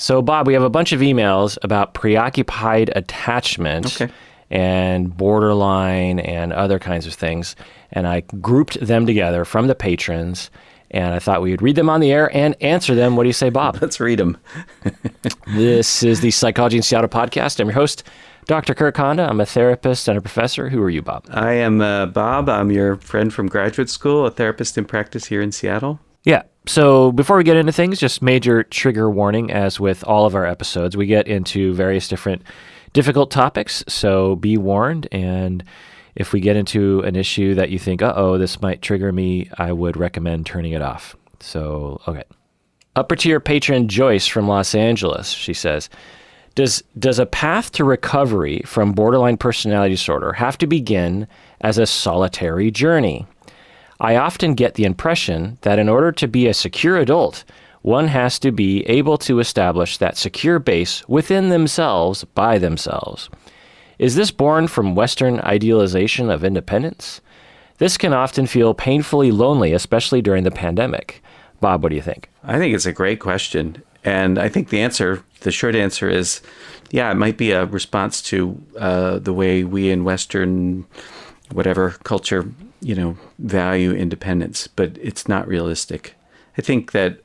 So, Bob, we have a bunch of emails about preoccupied attachment and borderline and other kinds of things. And I grouped them together from the patrons, and I thought we would read them on the air and answer them. What do you say, Bob? Let's read them. This is the Psychology in Seattle podcast. I'm your host, Dr. Kirk Honda. I'm a therapist and a professor. Who are you, Bob? I am Bob. I'm your friend from graduate school, a therapist in practice here in Seattle. Yeah. So before we get into things, just major trigger warning, as with all of our episodes, we get into various different difficult topics. So be warned. And if we get into an issue that you think, this might trigger me, I would recommend turning it off. So, okay. Upper tier patron Joyce from Los Angeles, she says, Does a path to recovery from borderline personality disorder have to begin as a solitary journey? I often get the impression that in order to be a secure adult, one has to be able to establish that secure base within themselves by themselves. Is this born from Western idealization of independence? This can often feel painfully lonely, especially during the pandemic. Bob, what do you think? I think it's a great question. And I think the short answer is, yeah, it might be a response to the way we in Western, whatever culture, value independence, but it's not realistic. I think that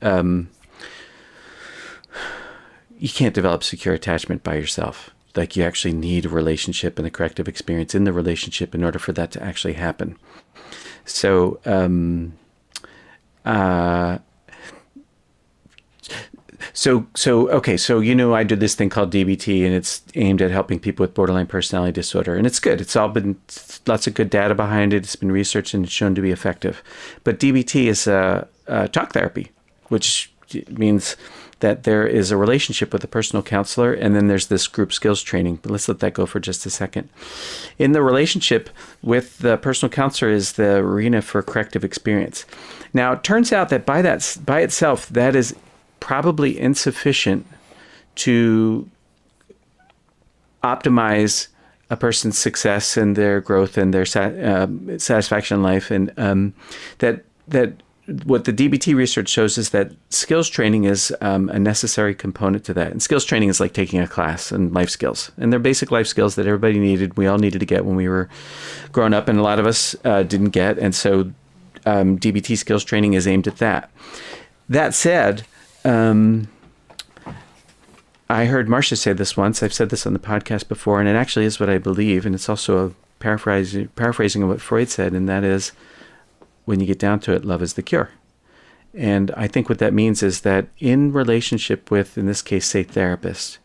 you can't develop secure attachment by yourself. Like, you actually need a relationship and the corrective experience in the relationship in order for that to actually happen. So, I did this thing called DBT, and it's aimed at helping people with borderline personality disorder. And it's good. It's all been lots of good data behind it. It's been researched and it's shown to be effective. But DBT is talk therapy, which means that there is a relationship with a personal counselor, and then there's this group skills training. But let's let that go for just a second. In the relationship with the personal counselor is the arena for corrective experience. Now, it turns out that by itself, that is probably insufficient to optimize a person's success and their growth and their satisfaction in life. And that what the DBT research shows is that skills training is a necessary component to that. And skills training is like taking a class in life skills. And they're basic life skills that everybody needed. We all needed to get when we were growing up, and a lot of us didn't get. And so DBT skills training is aimed at that. That said, I heard Marcia say this once. I've said this on the podcast before, and it actually is what I believe. And it's also a paraphrasing of what Freud said, and that is, when you get down to it, love is the cure. And I think what that means is that in relationship with, in this case, say, therapist,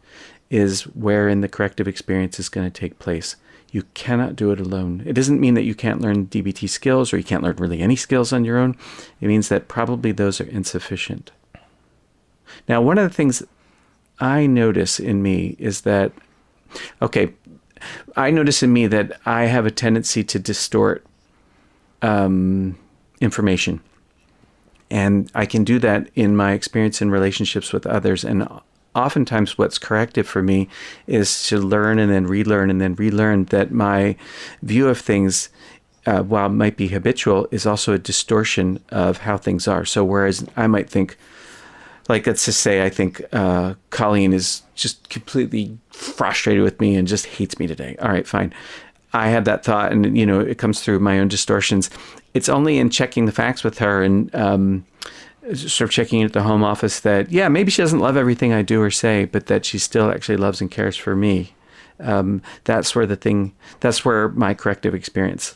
is wherein the corrective experience is going to take place. You cannot do it alone. It doesn't mean that you can't learn DBT skills or you can't learn really any skills on your own. It means that probably those are insufficient. Now, one of the things I notice in me is that, I have a tendency to distort information. And I can do that in my experience in relationships with others. And oftentimes what's corrective for me is to learn and then relearn that my view of things, while it might be habitual, is also a distortion of how things are. So whereas I might think, like, let's just say I think Colleen is just completely frustrated with me and just hates me today. All right, fine. I had that thought, and it comes through my own distortions. It's only in checking the facts with her and sort of checking in at the home office that, yeah, maybe she doesn't love everything I do or say, but that she still actually loves and cares for me. That's where my corrective experience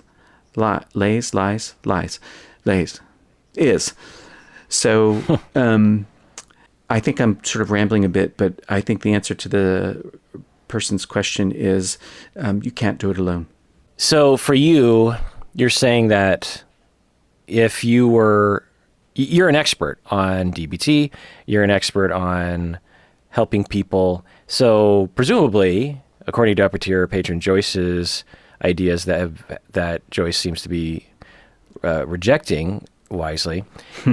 lays. So I think I'm sort of rambling a bit, but I think the answer to the person's question is you can't do it alone. So for you, you're saying that if you're an expert on DBT, you're an expert on helping people. So presumably, according to upper tier patron Joyce's ideas that Joyce seems to be rejecting wisely,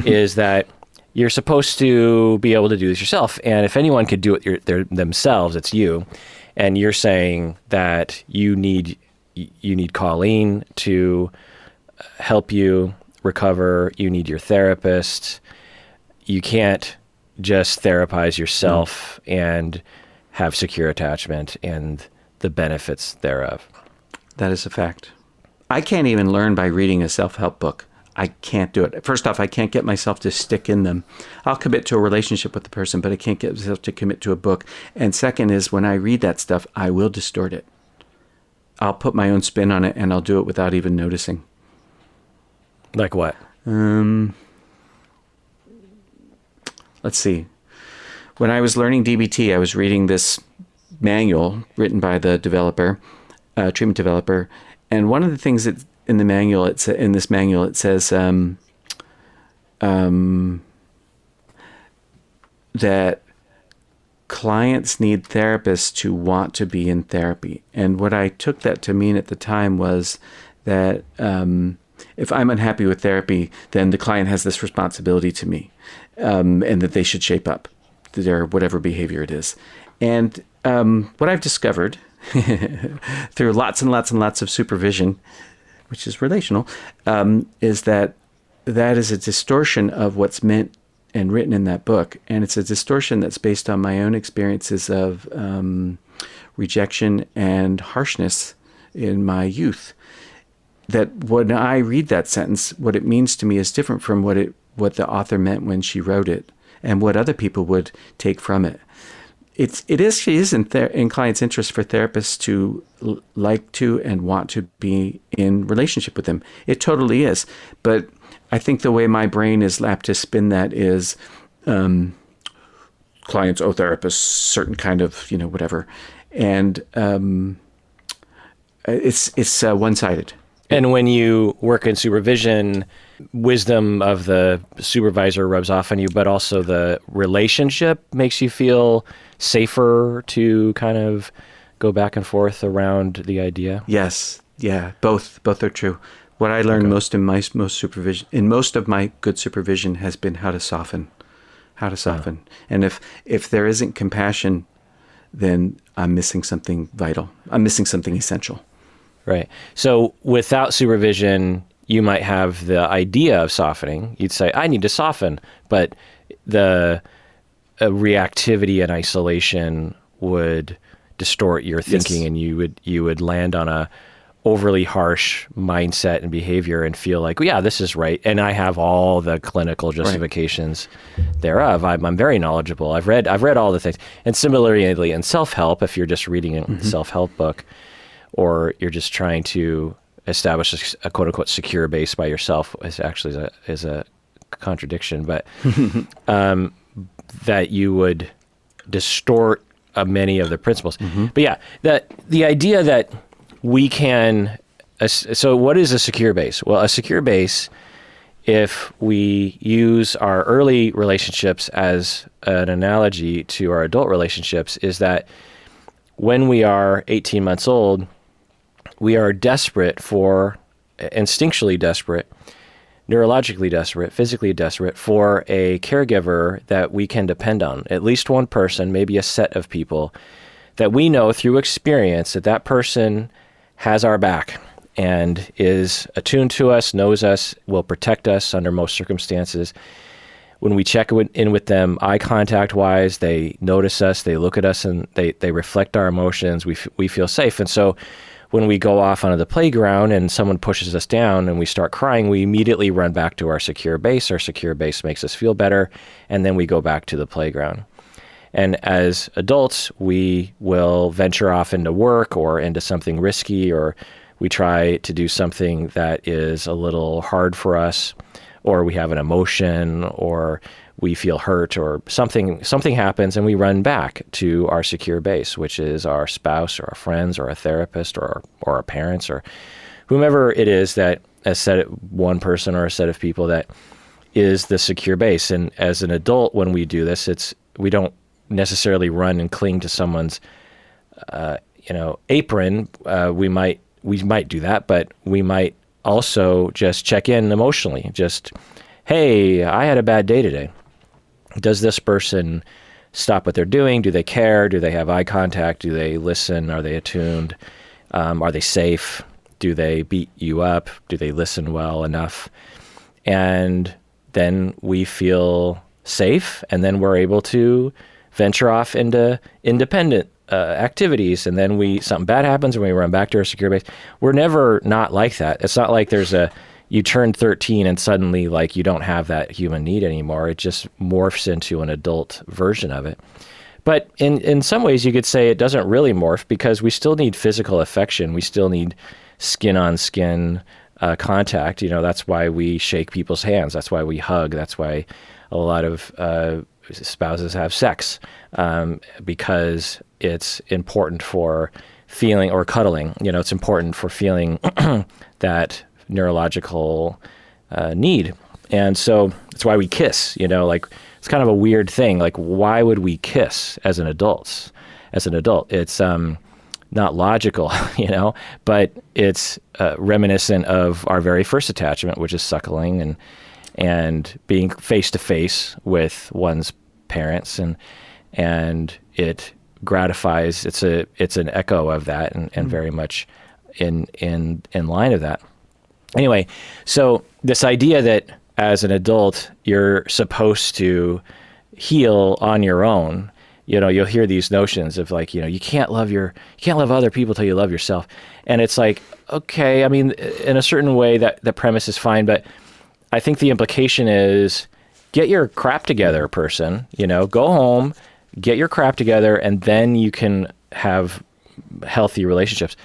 is that you're supposed to be able to do this yourself. And if anyone could do it themselves, it's you. And you're saying that you need Colleen to help you recover. You need your therapist. You can't just therapize yourself and have secure attachment and the benefits thereof. That is a fact. I can't even learn by reading a self-help book. I can't do it. First off, I can't get myself to stick in them. I'll commit to a relationship with the person, but I can't get myself to commit to a book. And second is, when I read that stuff, I will distort it. I'll put my own spin on it, and I'll do it without even noticing. Like what? Let's see. When I was learning DBT, I was reading this manual written by the developer, treatment developer, and one of the things that in the manual, it says that clients need therapists to want to be in therapy. And what I took that to mean at the time was that if I'm unhappy with therapy, then the client has this responsibility to me, and that they should shape up their whatever behavior it is. And what I've discovered through lots and lots and lots of supervision, which is relational, is that is a distortion of what's meant and written in that book. And it's a distortion that's based on my own experiences of rejection and harshness in my youth. That when I read that sentence, what it means to me is different from what the author meant when she wrote it and what other people would take from it. It is in clients' interest for therapists to like to and want to be in relationship with them. It totally is. But I think the way my brain is apt to spin that is clients owe therapists certain kind of, whatever. And it's one-sided. And when you work in supervision, wisdom of the supervisor rubs off on you, but also the relationship makes you feel safer to kind of go back and forth around the idea? Yes. Yeah. Both are true. What I learned most in most of my good supervision has been how to soften. And if there isn't compassion, then I'm missing something vital. I'm missing something essential. Right. So without supervision, you might have the idea of softening. You'd say, I need to soften, but the reactivity and isolation would distort your thinking, and you would land on a overly harsh mindset and behavior and feel like, well, yeah, this is right. And I have all the clinical justifications thereof. I'm very knowledgeable. I've read all the things. And similarly in self-help, if you're just reading a self-help book, or you're just trying to establish a quote unquote secure base by yourself, is actually is a contradiction, but that you would distort many of the principles. But yeah, the idea that we can, so what is a secure base? Well, a secure base, if we use our early relationships as an analogy to our adult relationships, is that when we are 18 months old, we are instinctually desperate, neurologically desperate, physically desperate for a caregiver that we can depend on. At least one person, maybe a set of people that we know through experience that person has our back and is attuned to us, knows us, will protect us under most circumstances. When we check in with them, eye contact wise, they notice us, they look at us, and they reflect our emotions. We feel safe. And so when we go off onto the playground and someone pushes us down and we start crying, we immediately run back to our secure base. Our secure base makes us feel better, and then we go back to the playground. And as adults, we will venture off into work or into something risky, or we try to do something that is a little hard for us, or we have an emotion, or we feel hurt, or something happens, and we run back to our secure base, which is our spouse or our friends or a therapist or our parents or whomever it is that one person or a set of people that is the secure base. And as an adult, when we do this, we don't necessarily run and cling to someone's apron. We might do that, but we might also just check in emotionally. Just, hey, I had a bad day today. Does this person stop what they're doing? Do they care? Do they have eye contact? Do they listen? Are they attuned? Are they safe? Do they beat you up? Do they listen well enough? And then we feel safe, and then we're able to venture off into independent activities, and then something bad happens and we run back to our secure base. We're never not like that. It's not like you turn 13 and suddenly like you don't have that human need anymore. It just morphs into an adult version of it. But in some ways you could say it doesn't really morph, because we still need physical affection. We still need skin on skin contact. That's why we shake people's hands. That's why we hug. That's why a lot of spouses have sex, because it's important for feeling, or cuddling. It's important for feeling that neurological need. And so that's why we kiss. Like, it's kind of a weird thing. Like, why would we kiss as an adult? It's not logical, but it's reminiscent of our very first attachment, which is suckling and being face to face with one's parents, and it gratifies. It's an echo of that, and very much in line of that. Anyway, so this idea that as an adult you're supposed to heal on your own, you'll hear these notions of like, you can't love other people till you love yourself. And it's like, okay, I mean, in a certain way that the premise is fine, but I think the implication is get your crap together, person, go home, get your crap together, and then you can have healthy relationships.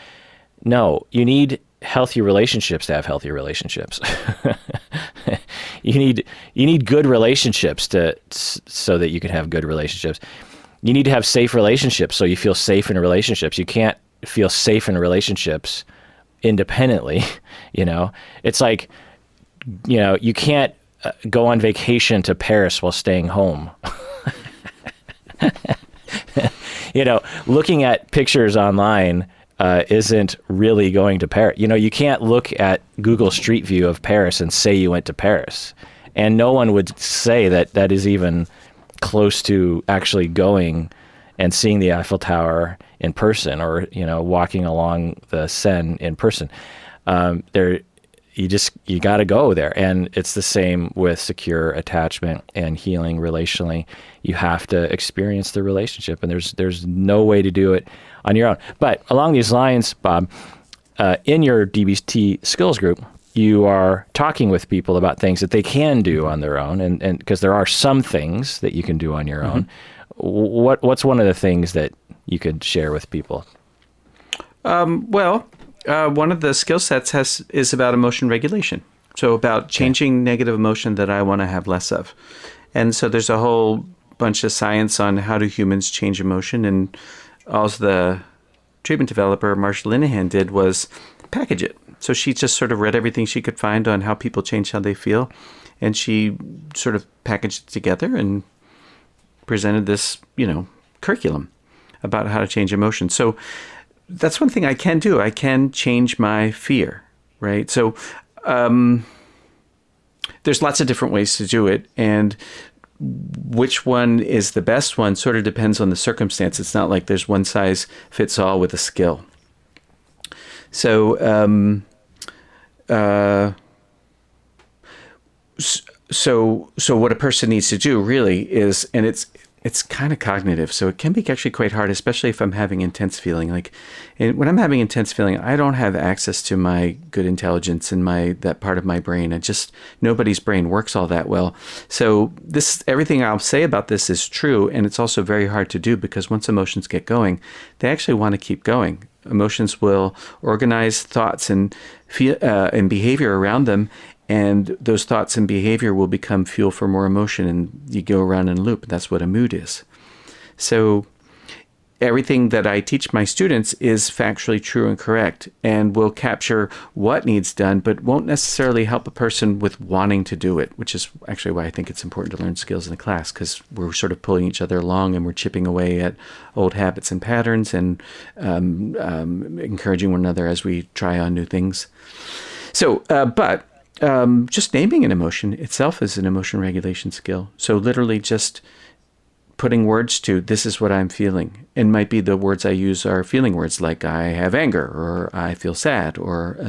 No, you need healthy relationships to have healthy relationships. You need good relationships so that you can have good relationships. You need to have safe relationships so you feel safe in relationships. You can't feel safe in relationships independently. It's like, you can't go on vacation to Paris while staying home. Looking at pictures online isn't really going to Paris. You can't look at Google Street View of Paris and say you went to Paris. And no one would say that is even close to actually going and seeing the Eiffel Tower in person, or, walking along the Seine in person. You got to go there. And it's the same with secure attachment and healing relationally. You have to experience the relationship, and there's no way to do it on your own. But along these lines, Bob, in your DBT skills group, you are talking with people about things that they can do on their own, and because there are some things that you can do on your own. What's one of the things that you could share with people? One of the skill sets is about emotion regulation. So about changing negative emotion that I want to have less of. And so there's a whole bunch of science on how do humans change emotion. And all the treatment developer, Marsha Linehan, did was package it. So she just sort of read everything she could find on how people change how they feel. And she sort of packaged it together and presented this, curriculum about how to change emotion. So that's one thing I can do. I can change my fear, right? So there's lots of different ways to do it. And which one is the best one sort of depends on the circumstance. It's not like there's one size fits all with a skill. So, so what a person needs to do really is, and it's kind of cognitive, so it can be actually quite hard, especially if I'm having intense feeling. Like, when I'm having intense feeling, I don't have access to my good intelligence and that part of my brain. And just nobody's brain works all that well. So everything I'll say about this is true, and it's also very hard to do because once emotions get going, they actually want to keep going. Emotions will organize thoughts and behavior around them, and those thoughts and behavior will become fuel for more emotion, and you go around in a loop. That's what a mood is. So everything that I teach my students is factually true and correct, and will capture what needs done, but won't necessarily help a person with wanting to do it, which is actually why I think it's important to learn skills in a class, because we're sort of pulling each other along and we're chipping away at old habits and patterns and encouraging one another as we try on new things. So, just naming an emotion itself is an emotion regulation skill. So literally just putting words to, this is what I'm feeling. And might be the words I use are feeling words, like I have anger, or I feel sad, or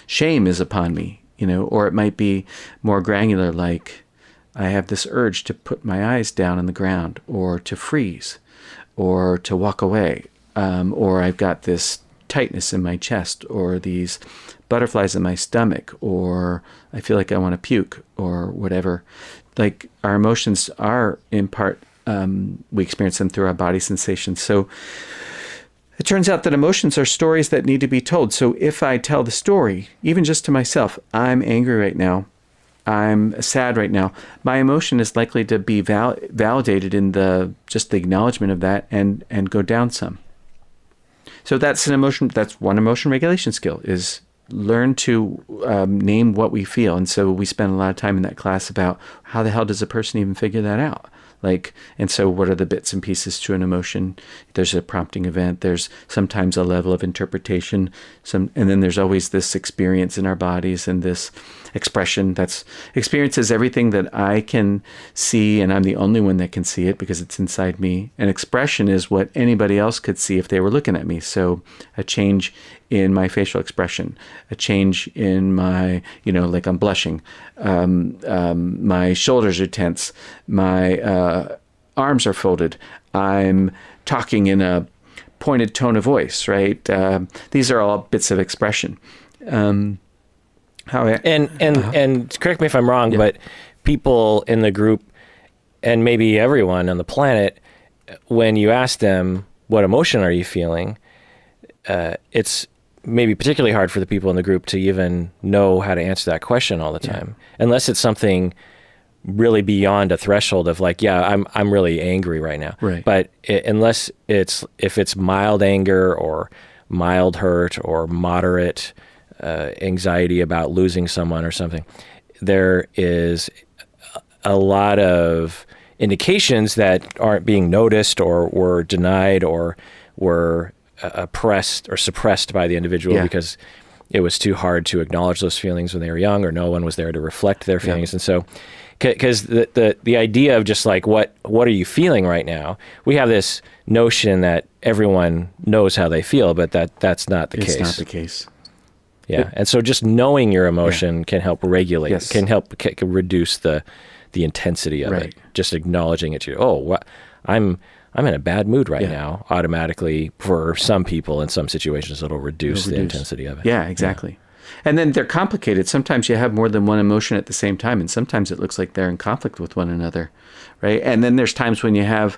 shame is upon me, or it might be more granular, like I have this urge to put my eyes down on the ground, or to freeze, or to walk away, or I've got this tightness in my chest, or these butterflies in my stomach, or I feel like I want to puke, or whatever. Like, our emotions are, in part, we experience them through our body sensations. So it turns out that emotions are stories that need to be told. So if I tell the story, even just to myself, I'm angry right now, I'm sad right now, my emotion is likely to be validated in just the acknowledgement of that, and go down some. So that's one emotion regulation skill, is learn to name what we feel. And so we spend a lot of time in that class about how the hell does a person even figure that out? And so what are the bits and pieces to an emotion? There's a prompting event. There's sometimes a level of interpretation. And then there's always this experience in our bodies, and this expression. Experience is everything that I can see, and I'm the only one that can see it because it's inside me. And expression is what anybody else could see if they were looking at me. So a change in my facial expression, a change in my, like I'm blushing, my shoulders are tense, my arms are folded, I'm talking in a pointed tone of voice, right? These are all bits of expression. And correct me if I'm wrong, but people in the group, and maybe everyone on the planet, when you ask them, what emotion are you feeling? It's maybe particularly hard for the people in the group to even know how to answer that question all the time, unless it's something really beyond a threshold of like, I'm really angry right now. Right. But if it's mild anger, or mild hurt, or moderate anxiety about losing someone or something, there is a lot of indications that aren't being noticed, or were denied, or were oppressed or suppressed by the individual because it was too hard to acknowledge those feelings when they were young, or no one was there to reflect their feelings. And so, because the idea of just like, what are you feeling right now? We have this notion that everyone knows how they feel, but that's not the case. It's not the case. Yeah. And so just knowing your emotion can help regulate, can help reduce the intensity of it. Just acknowledging it to, I'm in a bad mood right now. Automatically, for some people in some situations, it'll reduce the intensity of it. Yeah, exactly. And then they're complicated. Sometimes you have more than one emotion at the same time, and sometimes it looks like they're in conflict with one another, right? And then there's times when you have,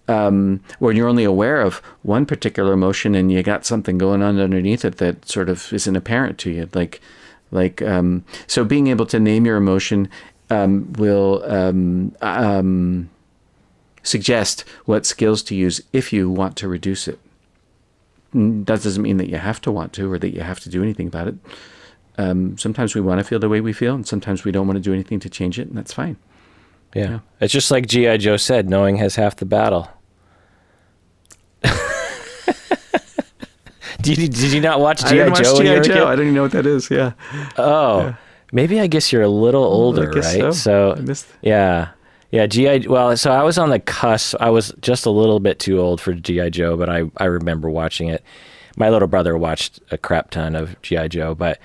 where you're only aware of one particular emotion, and you got something going on underneath it that sort of isn't apparent to you. So being able to name your emotion will suggest what skills to use if you want to reduce it. That doesn't mean that you have to want to, or that you have to do anything about it. Sometimes we want to feel the way we feel, and sometimes we don't want to do anything to change it, and that's fine. Yeah. It's just like G.I. Joe said, knowing has half the battle. Did you not watch G.I. Joe when you were a kid? I don't even know what that is, yeah. Oh, yeah. Maybe I guess you're a little older, right? So yeah. Yeah, so I was on the cusp. I was just a little bit too old for G.I. Joe, but I remember watching it. My little brother watched a crap ton of G.I. Joe, but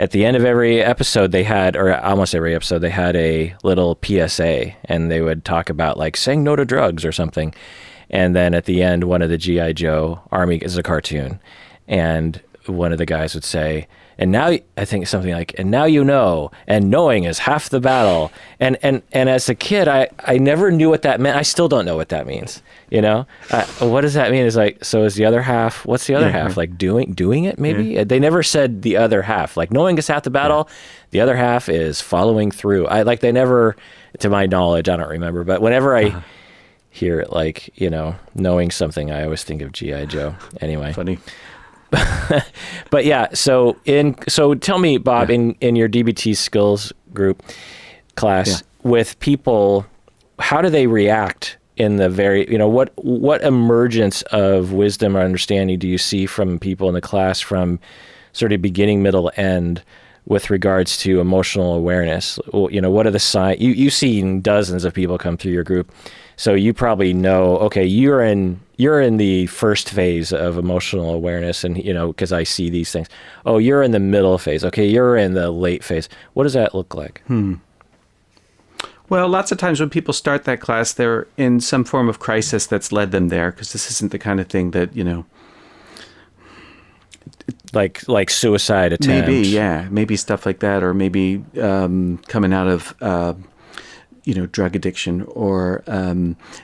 at the end of every episode or almost every episode, they had a little PSA, and they would talk about like saying no to drugs or something. And then at the end, one of the G.I. Joe Army is a cartoon, and one of the guys would say, and now I think something like, and now you know, and knowing is half the battle. And as a kid, I never knew what that meant. I still don't know what that means. What does that mean? Is like, so is the other half? What's the other half? Like doing it maybe? Yeah. They never said the other half. Like knowing is half the battle. Yeah. The other half is following through. They never, to my knowledge, I don't remember. But whenever I hear it, like knowing something, I always think of G.I. Joe. Anyway. Funny. But yeah, so tell me, Bob, in your DBT skills group class with people, how do they react in the what emergence of wisdom or understanding do you see from people in the class from sort of beginning, middle, end with regards to emotional awareness? What are the signs? You've seen dozens of people come through your group, so you probably know, okay, you're in the first phase of emotional awareness, and because I see these things. Oh, you're in the middle phase. Okay, you're in the late phase. What does that look like? Well, lots of times when people start that class, they're in some form of crisis that's led them there, because this isn't the kind of thing that, like suicide attempt. Maybe stuff like that, or maybe coming out of drug addiction, or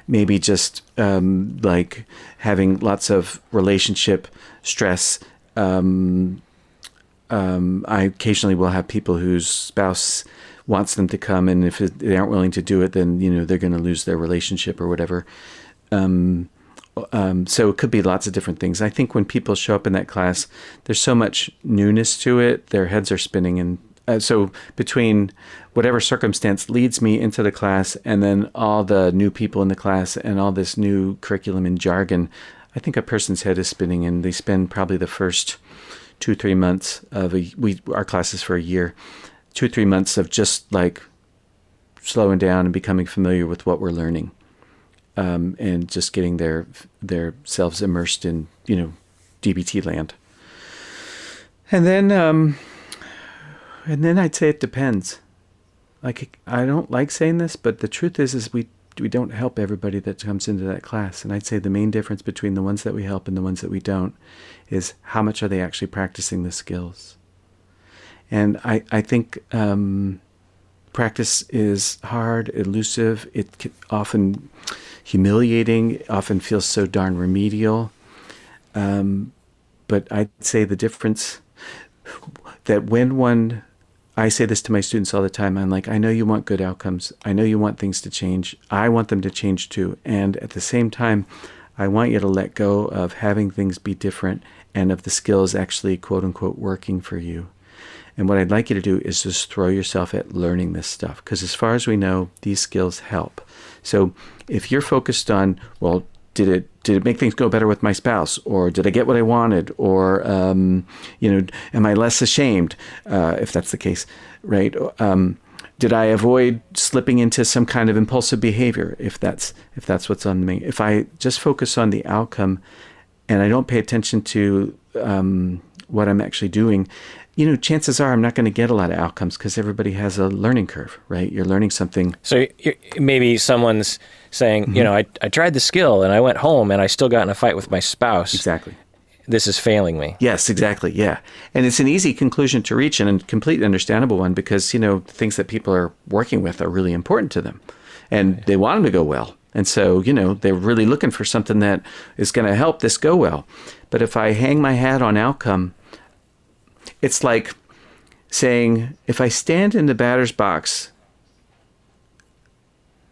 maybe just like having lots of relationship stress. I occasionally will have people whose spouse wants them to come, and if they aren't willing to do it, then they're going to lose their relationship or whatever. So it could be lots of different things. I think when people show up in that class, there's so much newness to it, their heads are spinning. And so between whatever circumstance leads me into the class, and then all the new people in the class and all this new curriculum and jargon, I think a person's head is spinning, and they spend probably the first 2-3 months of our classes for a year, 2-3 months of just like slowing down and becoming familiar with what we're learning. And just getting their selves immersed in, DBT land. And then I'd say it depends. Like, I don't like saying this, but the truth is we don't help everybody that comes into that class. And I'd say the main difference between the ones that we help and the ones that we don't is how much are they actually practicing the skills. And I think practice is hard, elusive. It can often humiliating, often feels so darn remedial. But I'd say the difference that I say this to my students all the time, I'm like, I know you want good outcomes. I know you want things to change. I want them to change too. And at the same time, I want you to let go of having things be different and of the skills actually, quote unquote, working for you. And what I'd like you to do is just throw yourself at learning this stuff, because as far as we know, these skills help. So if you're focused on, well, did it make things go better with my spouse, or did I get what I wanted, or am I less ashamed, if that's the case, right? Did I avoid slipping into some kind of impulsive behavior, if that's what's on me? If I just focus on the outcome and I don't pay attention to what I'm actually doing, chances are I'm not going to get a lot of outcomes, because everybody has a learning curve, right? You're learning something. So maybe someone's saying, Mm-hmm. I tried the skill and I went home and I still got in a fight with my spouse. Exactly. This is failing me. Yes, exactly. Yeah. And it's an easy conclusion to reach, and a completely understandable one, because, things that people are working with are really important to them, and they want them to go well. And so, they're really looking for something that is going to help this go well. But if I hang my hat on outcome, it's like saying, if I stand in the batter's box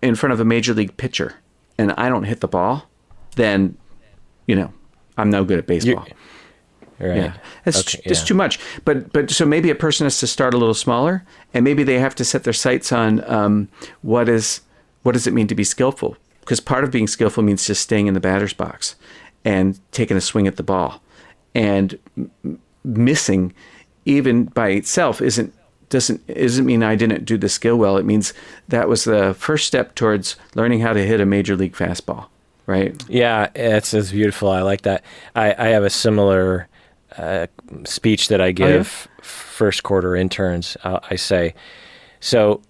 in front of a major league pitcher and I don't hit the ball, then, I'm no good at baseball. Right. Yeah, it's too much. But so maybe a person has to start a little smaller, and maybe they have to set their sights on what does it mean to be skillful? Because part of being skillful means just staying in the batter's box and taking a swing at the ball, and missing, even by itself, doesn't mean I didn't do the skill well. It means that was the first step towards learning how to hit a major league fastball, right? Yeah, it's beautiful. I like that. I have a similar speech that I give first quarter interns. I say, so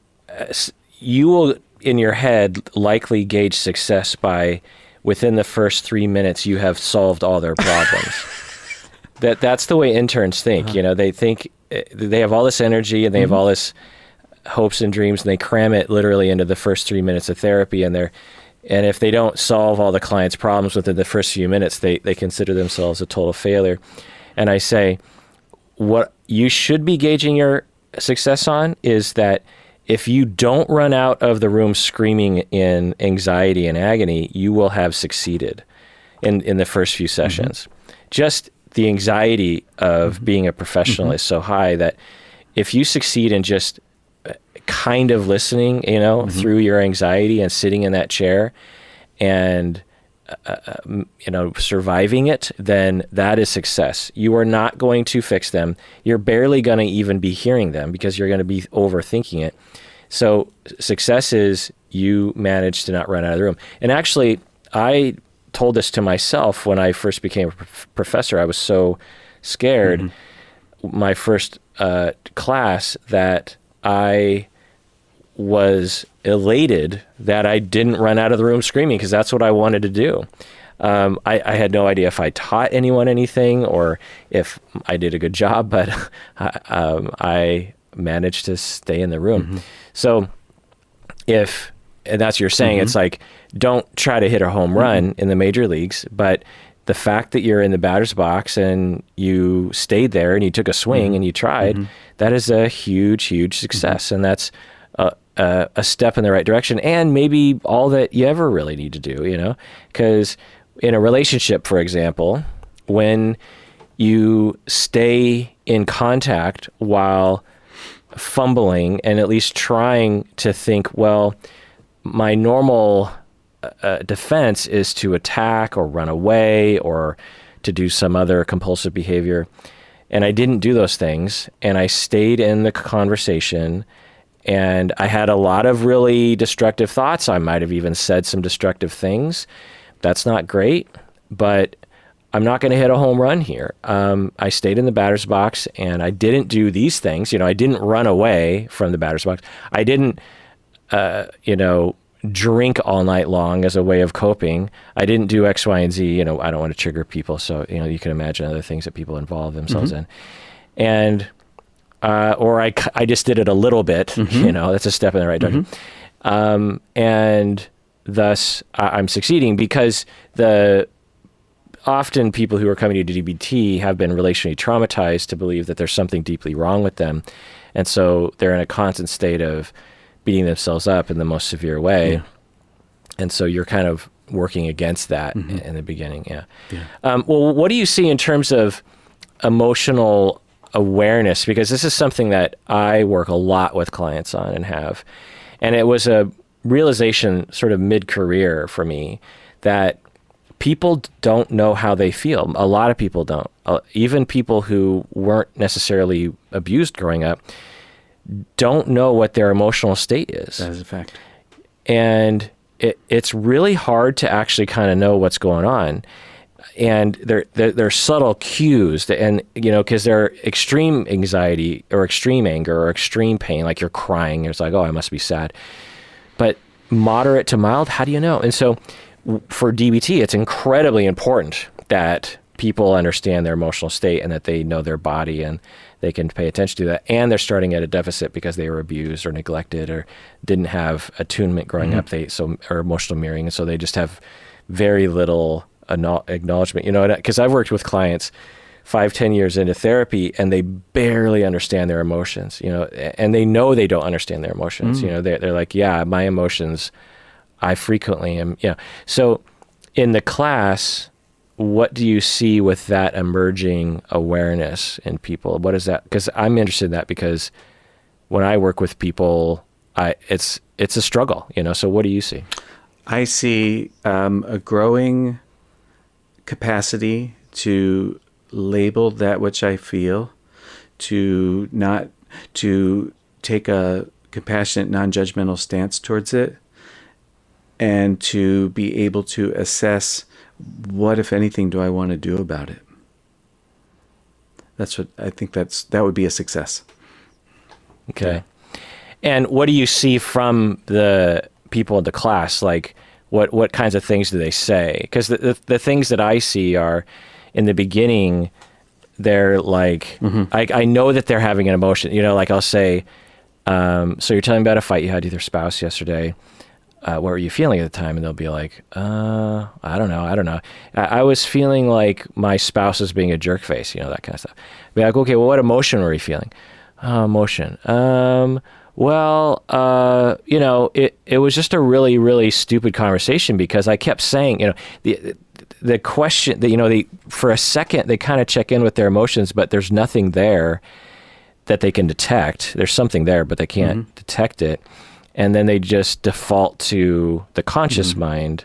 you will, in your head, likely gauge success by within the first 3 minutes you have solved all their problems. That's the way interns think. They think they have all this energy and they have all this hopes and dreams, and they cram it literally into the first 3 minutes of therapy. And if they don't solve all the client's problems within the first few minutes, they consider themselves a total failure. And I say, what you should be gauging your success on is that if you don't run out of the room screaming in anxiety and agony, you will have succeeded in the first few sessions. Just the anxiety of being a professional is so high that if you succeed in just kind of listening, through your anxiety and sitting in that chair and, surviving it, then that is success. You are not going to fix them. You're barely going to even be hearing them because you're going to be overthinking it. So success is you managed to not run out of the room. And actually, I told this to myself when I first became a professor. I was so scared my first class that I was elated that I didn't run out of the room screaming, because that's what I wanted to do. I had no idea if I taught anyone anything or if I did a good job, but I managed to stay in the room. Mm-hmm. So and that's what you're saying, it's like, don't try to hit a home run in the major leagues, but the fact that you're in the batter's box and you stayed there and you took a swing and you tried, that is a huge, huge success. And that's a step in the right direction, and maybe all that you ever really need to do, because in a relationship, for example, when you stay in contact while fumbling and at least trying to think, well, my normal defense is to attack or run away or to do some other compulsive behavior. And I didn't do those things. And I stayed in the conversation, and I had a lot of really destructive thoughts. I might have even said some destructive things. That's not great, but I'm not going to hit a home run here. I stayed in the batter's box, and I didn't do these things. I didn't run away from the batter's box. I didn't, drink all night long as a way of coping. I didn't do X, Y, and Z. I don't want to trigger people. So, you can imagine other things that people involve themselves in. And, or I just did it a little bit, that's a step in the right direction. And thus I'm succeeding, because often people who are coming to DBT have been relationally traumatized to believe that there's something deeply wrong with them. And so they're in a constant state of beating themselves up in the most severe way. Yeah. And so you're kind of working against that in the beginning. Yeah. Well, what do you see in terms of emotional awareness? Because this is something that I work a lot with clients on and have. And it was a realization sort of mid-career for me that people don't know how they feel. A lot of people don't. Even people who weren't necessarily abused growing up don't know what their emotional state is. That is a fact. And it's really hard to actually kind of know what's going on. And they're subtle cues, and because they're extreme anxiety or extreme anger or extreme pain, like you're crying, it's like, oh, I must be sad. But moderate to mild, how do you know? And so for DBT, it's incredibly important that people understand their emotional state and that they know their body and they can pay attention to that. And they're starting at a deficit because they were abused or neglected or didn't have attunement growing up, or emotional mirroring. And so they just have very little acknowledgement, because I've worked with clients 5-10 years into therapy, and they barely understand their emotions, and they know they don't understand their emotions. They're like, yeah, my emotions, I frequently am. So in the class, what do you see with that emerging awareness in people? What is that? Because I'm interested in that, because when I work with people, it's a struggle, so what do you see? I see a growing capacity to label that which I feel, to take a compassionate, non-judgmental stance towards it, and to be able to assess what, if anything, do I want to do about it. That's what I think. That would be a success. Okay. Yeah. And what do you see from the people in the class? Like, what kinds of things do they say? Because the things that I see are, in the beginning, they're like, I know that they're having an emotion. Like I'll say, so you're telling me about a fight you had with your spouse yesterday. What were you feeling at the time? And they'll be like, I don't know. I was feeling like my spouse was being a jerk face, that kind of stuff. Be like, okay, well, what emotion were you feeling? Emotion. Well, it was just a really, really stupid conversation, because I kept saying, the question that, for a second, they kind of check in with their emotions, but there's nothing there that they can detect. There's something there, but they can't detect it. And then they just default to the conscious mind,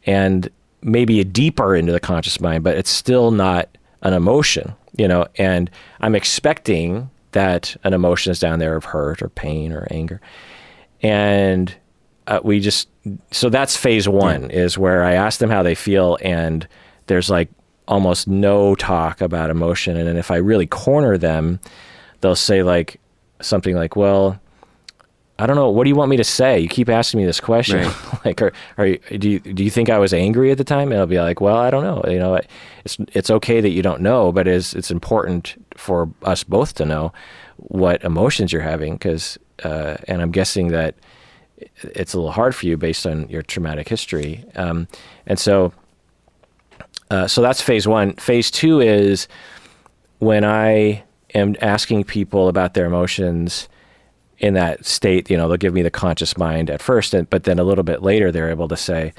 and maybe deeper into the conscious mind, but it's still not an emotion, and I'm expecting that an emotion is down there of hurt or pain or anger. And so that's phase one, is where I ask them how they feel, and there's like almost no talk about emotion. And then if I really corner them, they'll say like something like, well, I don't know. What do you want me to say? You keep asking me this question. Right. Like, do you think I was angry at the time? And I'll be like, well, I don't know. It's okay that you don't know, but it's important for us both to know what emotions you're having, because, and I'm guessing that it's a little hard for you based on your traumatic history. And so that's phase one. Phase two is when I am asking people about their emotions in that state. They'll give me the conscious mind at first, but then a little bit later, they're able to say,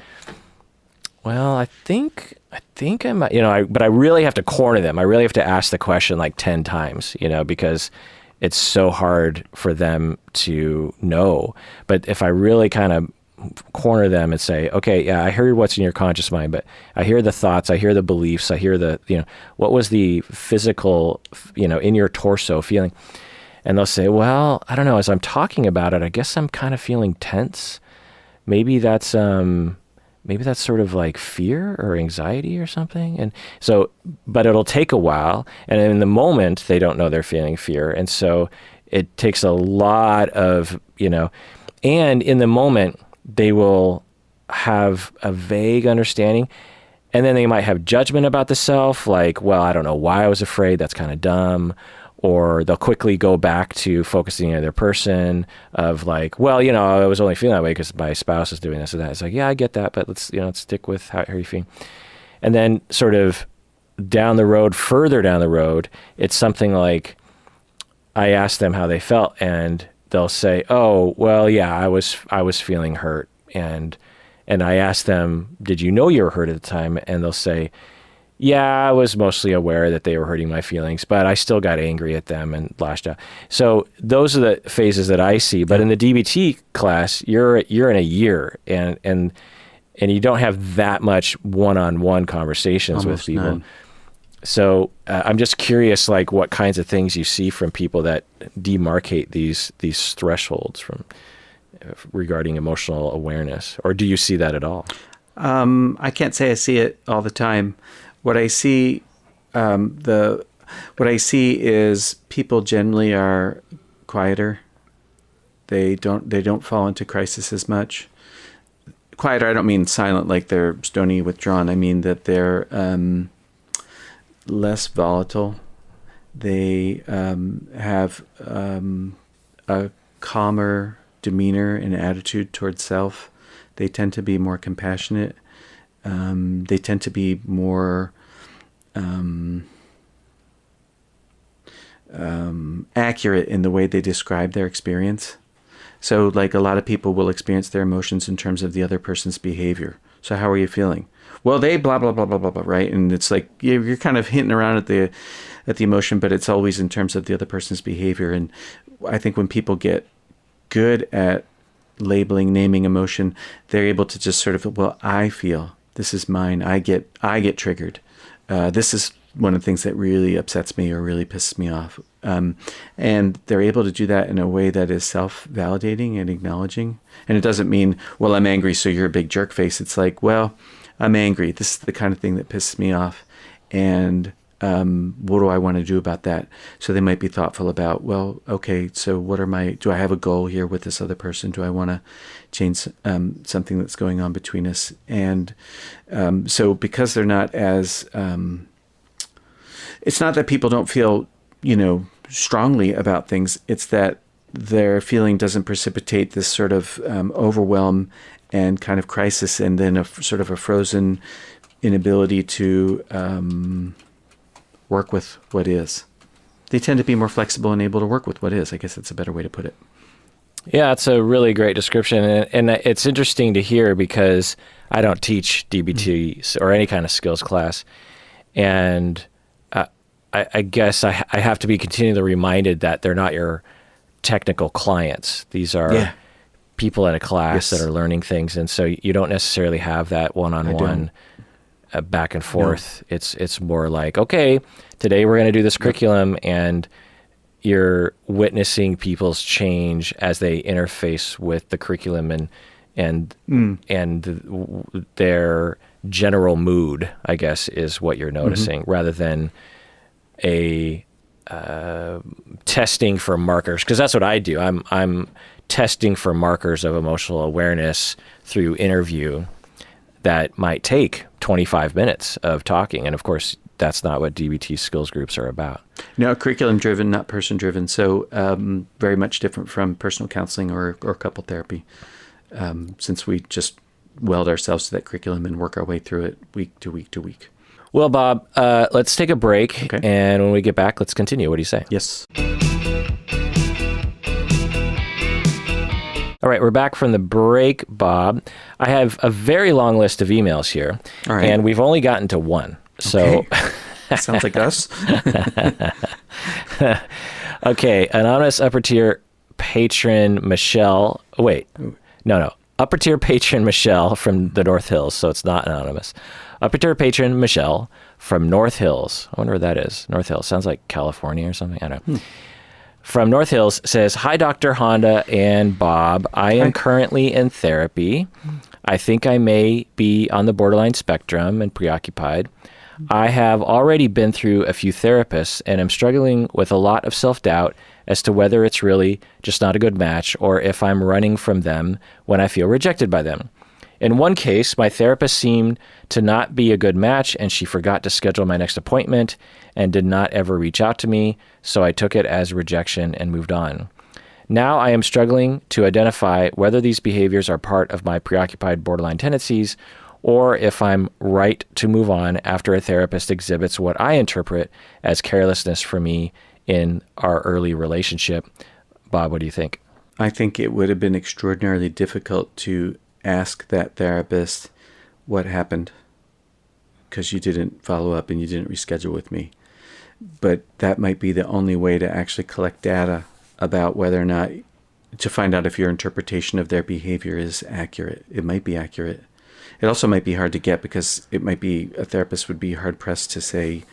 well, I think I might, but I really have to corner them. I really have to ask the question like 10 times, because it's so hard for them to know. But if I really kind of corner them and say, okay, yeah, I heard what's in your conscious mind, but I hear the thoughts, I hear the beliefs, I hear what was the physical, in your torso feeling? And they'll say, well, I don't know, as I'm talking about it, I guess I'm kind of feeling tense. Maybe that's sort of like fear or anxiety or something. And so, but it'll take a while. And in the moment, they don't know they're feeling fear. And so it takes a lot of, and in the moment, they will have a vague understanding. And then they might have judgment about the self, like, well, I don't know why I was afraid. That's kind of dumb. Or they'll quickly go back to focusing on their person of like, well, I was only feeling that way because my spouse is doing this or that. It's like, yeah, I get that, but let's stick with how you're feeling. And then sort of further down the road, it's something like I ask them how they felt, and they'll say, oh, well, yeah, I was feeling hurt. And I ask them, did you know you were hurt at the time? And they'll say, yeah, I was mostly aware that they were hurting my feelings, but I still got angry at them and lashed out. So those are the phases that I see. But in the DBT class, you're in a year, and you don't have that much one-on-one conversations with people. None. So I'm just curious, like what kinds of things you see from people that demarcate these thresholds from regarding emotional awareness, or do you see that at all? I can't say I see it all the time. What I see, is people generally are quieter. They don't fall into crisis as much. Quieter, I don't mean silent, like they're stony, withdrawn. I mean that they're less volatile. They have a calmer demeanor and attitude towards self. They tend to be more compassionate. They tend to be more accurate in the way they describe their experience. So like a lot of people will experience their emotions in terms of the other person's behavior. So how are you feeling? Well, they blah, blah, blah, blah, blah, blah, right? And it's like you're kind of hinting around at the emotion, but it's always in terms of the other person's behavior. And I think when people get good at labeling, naming emotion, they're able to just sort of, well, I feel this is mine. I get triggered. This is one of the things that really upsets me or really pisses me off. And they're able to do that in a way that is self-validating and acknowledging. And it doesn't mean, well, I'm angry, so you're a big jerk face. It's like, well, I'm angry. This is the kind of thing that pisses me off. And what do I want to do about that? So they might be thoughtful about, well, okay, so do I have a goal here with this other person? Do I want to change something that's going on between us? And so because they're not as, it's not that people don't feel, strongly about things. It's that their feeling doesn't precipitate this sort of overwhelm and kind of crisis, and then a sort of a frozen inability to work with what is. They tend to be more flexible and able to work with what is. I guess that's a better way to put it. Yeah, it's a really great description. And it's interesting to hear because I don't teach DBT or any kind of skills class. And I guess I have to be continually reminded that they're not your technical clients. These are people in a class that are learning things. And so you don't necessarily have that one-on-one back and forth. No. It's more like, okay, today we're going to do this curriculum, and you're witnessing people's change as they interface with the curriculum and their general mood, I guess, is what you're noticing, rather than a testing for markers, because that's what I do. I'm testing for markers of emotional awareness through interview that might take 25 minutes of talking. And of course, that's not what DBT skills groups are about. No, curriculum-driven, not person-driven. So very much different from personal counseling or couple therapy, since we just weld ourselves to that curriculum and work our way through it week to week to week. Well, Bob, let's take a break. Okay. And when we get back, let's continue. What do you say? Yes. All right, we're back from the break, Bob. I have a very long list of emails here, All right. and we've only gotten to one. So, Sounds like us. Okay, anonymous upper tier patron Michelle. Wait, no. Upper tier patron Michelle from the North Hills, so it's not anonymous. Upper tier patron Michelle from North Hills. I wonder where that is. North Hills. Sounds like California or something. I don't know. From North Hills says, "Hi, Dr. Honda and Bob. I am currently in therapy. I think I may be on the borderline spectrum and preoccupied. I have already been through a few therapists and am struggling with a lot of self-doubt as to whether it's really just not a good match or if I'm running from them when I feel rejected by them. In one case, my therapist seemed to not be a good match and she forgot to schedule my next appointment and did not ever reach out to me, so I took it as rejection and moved on. Now I am struggling to identify whether these behaviors are part of my preoccupied borderline tendencies or if I'm right to move on after a therapist exhibits what I interpret as carelessness for me in our early relationship." Bob, what do you think? I think it would have been extraordinarily difficult to ask that therapist what happened because you didn't follow up and you didn't reschedule with me. But that might be the only way to actually collect data about whether or not, to find out if your interpretation of their behavior is accurate. It might be accurate. It also might be hard to get because it might be, a therapist would be hard pressed to say,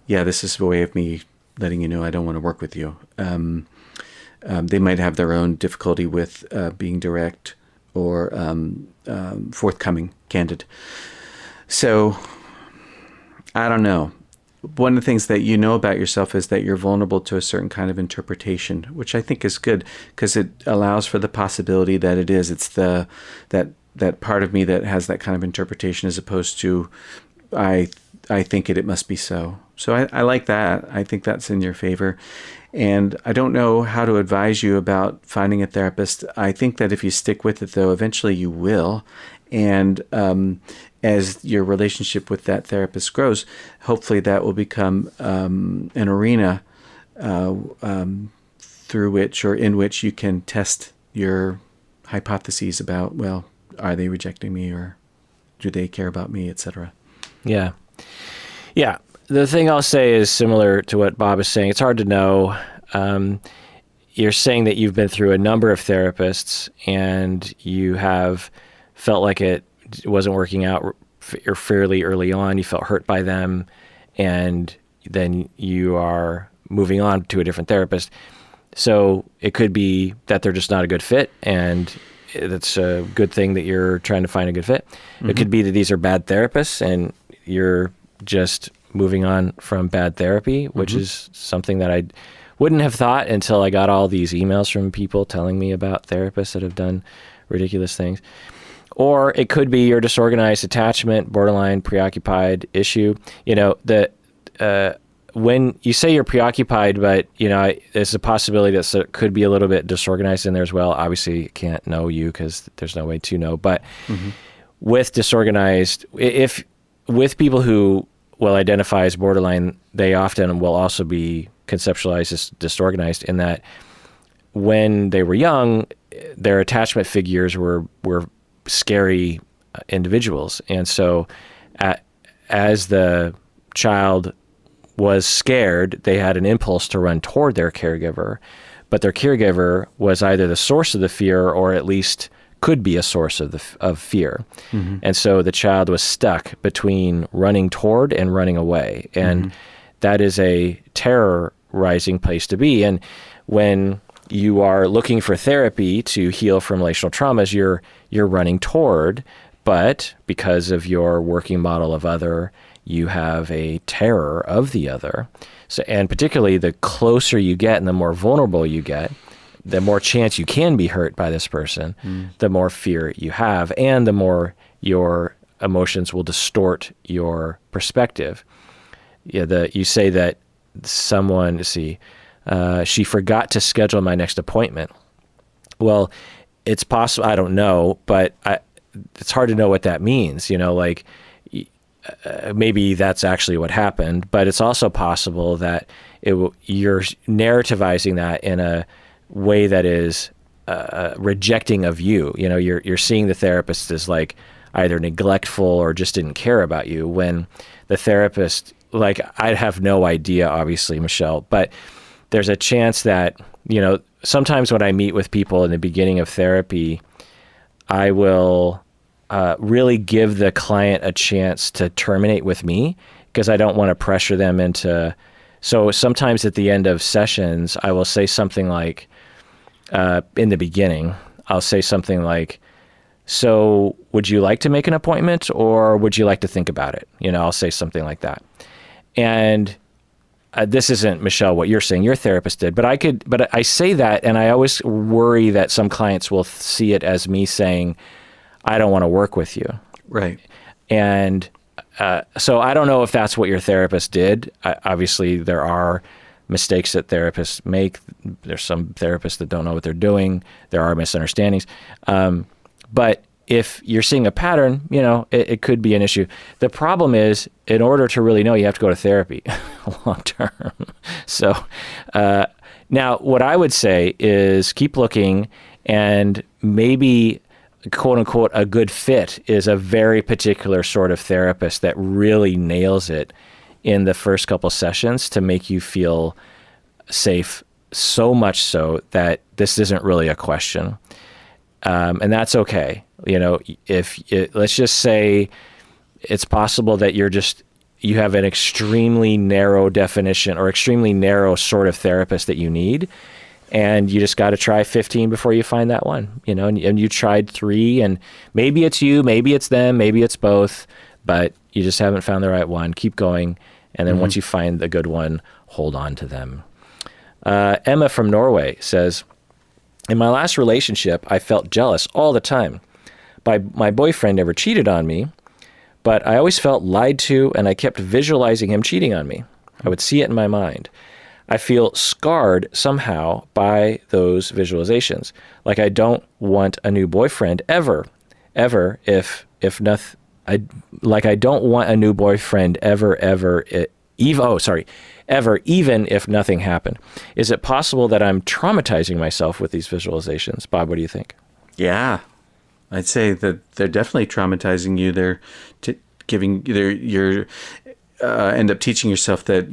yeah, this is a way of me letting you know I don't want to work with you. They might have their own difficulty with being direct or forthcoming, candid. So I don't know. One of the things that you know about yourself is that you're vulnerable to a certain kind of interpretation, which I think is good because it allows for the possibility that it's that part of me that has that kind of interpretation as opposed to I think it must be so. So I like that. I think that's in your favor. And I don't know how to advise you about finding a therapist. I think that if you stick with it, though, eventually you will. And as your relationship with that therapist grows, hopefully that will become an arena through which or in which you can test your hypotheses about, well, are they rejecting me or do they care about me, etc. Yeah. Yeah. The thing I'll say is similar to what Bob is saying. It's hard to know. You're saying that you've been through a number of therapists and you have felt like it wasn't working out fairly early on. You felt hurt by them, and then you are moving on to a different therapist. So it could be that they're just not a good fit, and that's a good thing that you're trying to find a good fit. Mm-hmm. It could be that these are bad therapists and you're just moving on from bad therapy, which is something that I wouldn't have thought until I got all these emails from people telling me about therapists that have done ridiculous things. Or it could be your disorganized attachment, borderline preoccupied issue. You know, when you say you're preoccupied, but, you know, there's a possibility that it could be a little bit disorganized in there as well. Obviously, you can't know you because there's no way to know. But with disorganized, if with people who will identify as borderline, they often will also be conceptualized as disorganized in that when they were young, their attachment figures were scary individuals. And so as the child was scared, they had an impulse to run toward their caregiver, but their caregiver was either the source of the fear or at least could be a source of fear. And so the child was stuck between running toward and running away. And that is a terrorizing place to be. And when you are looking for therapy to heal from relational traumas, you're running toward, but because of your working model of other, you have a terror of the other. So, and particularly the closer you get and the more vulnerable you get, the more chance you can be hurt by this person, the more fear you have, and the more your emotions will distort your perspective. Yeah, you say that someone, she forgot to schedule my next appointment. Well, it's possible, I don't know, but it's hard to know what that means, like maybe that's actually what happened, but it's also possible that you're narrativizing that in a way that is rejecting of you. You're seeing the therapist as like either neglectful or just didn't care about you, when the therapist, like, I have no idea, obviously, Michelle, but there's a chance that, sometimes when I meet with people in the beginning of therapy, I will really give the client a chance to terminate with me, because I don't want to pressure them into. So sometimes at the end of sessions, I will say something like, in the beginning, I'll say something like, so would you like to make an appointment, or would you like to think about it? I'll say something like that. And this isn't, Michelle, what you're saying your therapist did, but I say that, and I always worry that some clients will see it as me saying, I don't want to work with you. Right. And so I don't know if that's what your therapist did. Obviously, there are mistakes that therapists make. There's some therapists that don't know what they're doing. There are misunderstandings. But if you're seeing a pattern, it could be an issue. The problem is, in order to really know, you have to go to therapy long term. So now what I would say is keep looking, and maybe, quote unquote, a good fit is a very particular sort of therapist that really nails it in the first couple sessions to make you feel safe, so much so that this isn't really a question. And that's okay. Let's just say it's possible that you have an extremely narrow definition or extremely narrow sort of therapist that you need, and you just got to try 15 before you find that one, and you tried 3, and maybe it's you, maybe it's them, maybe it's both, but you just haven't found the right one. Keep going. And then once you find the good one, hold on to them. Emma from Norway says, in my last relationship, I felt jealous all the time. My boyfriend never cheated on me, but I always felt lied to, and I kept visualizing him cheating on me. I would see it in my mind. I feel scarred somehow by those visualizations. Like I don't want a new boyfriend ever, if nothing. I don't want a new boyfriend ever, even if nothing happened. Is it possible that I'm traumatizing myself with these visualizations? Bob, what do you think? Yeah, I'd say that they're definitely traumatizing you. They're end up teaching yourself that,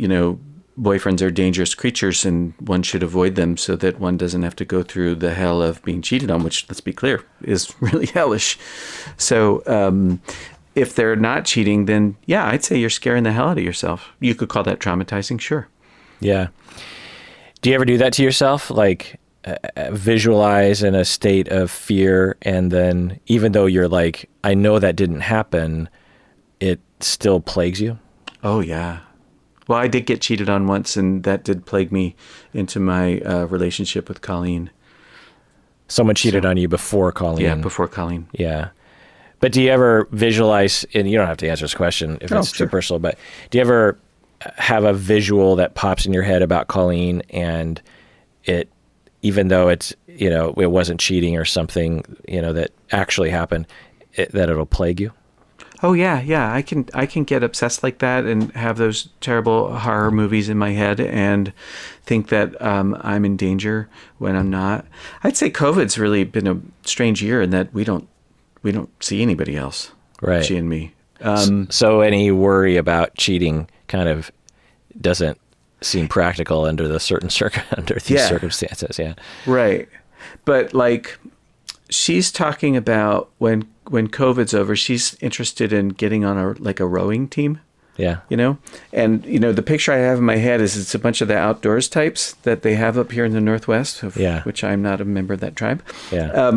boyfriends are dangerous creatures and one should avoid them so that one doesn't have to go through the hell of being cheated on, which, let's be clear, is really hellish. So, if they're not cheating, then yeah, I'd say you're scaring the hell out of yourself. You could call that traumatizing, sure. Yeah. Do you ever do that to yourself? Like visualize in a state of fear, and then even though you're like, I know that didn't happen, it still plagues you? Oh, yeah. Well, I did get cheated on once, and that did plague me into my relationship with Colleen. Someone cheated on you before Colleen? Yeah, before Colleen. Yeah. But do you ever visualize, and you don't have to answer this question if it's too personal, but do you ever have a visual that pops in your head about Colleen, and it, even though it's, it wasn't cheating or something, that actually happened, that it'll plague you? Oh yeah. I can get obsessed like that and have those terrible horror movies in my head and think that I'm in danger when I'm not. I'd say COVID's really been a strange year in that we don't see anybody else. Right. She and me. So any worry about cheating kind of doesn't seem practical under these circumstances. Yeah. Right. But like, she's talking about when COVID's over, she's interested in getting on a rowing team. Yeah. And the picture I have in my head is it's a bunch of the outdoors types that they have up here in the Northwest, which I'm not a member of that tribe. Yeah.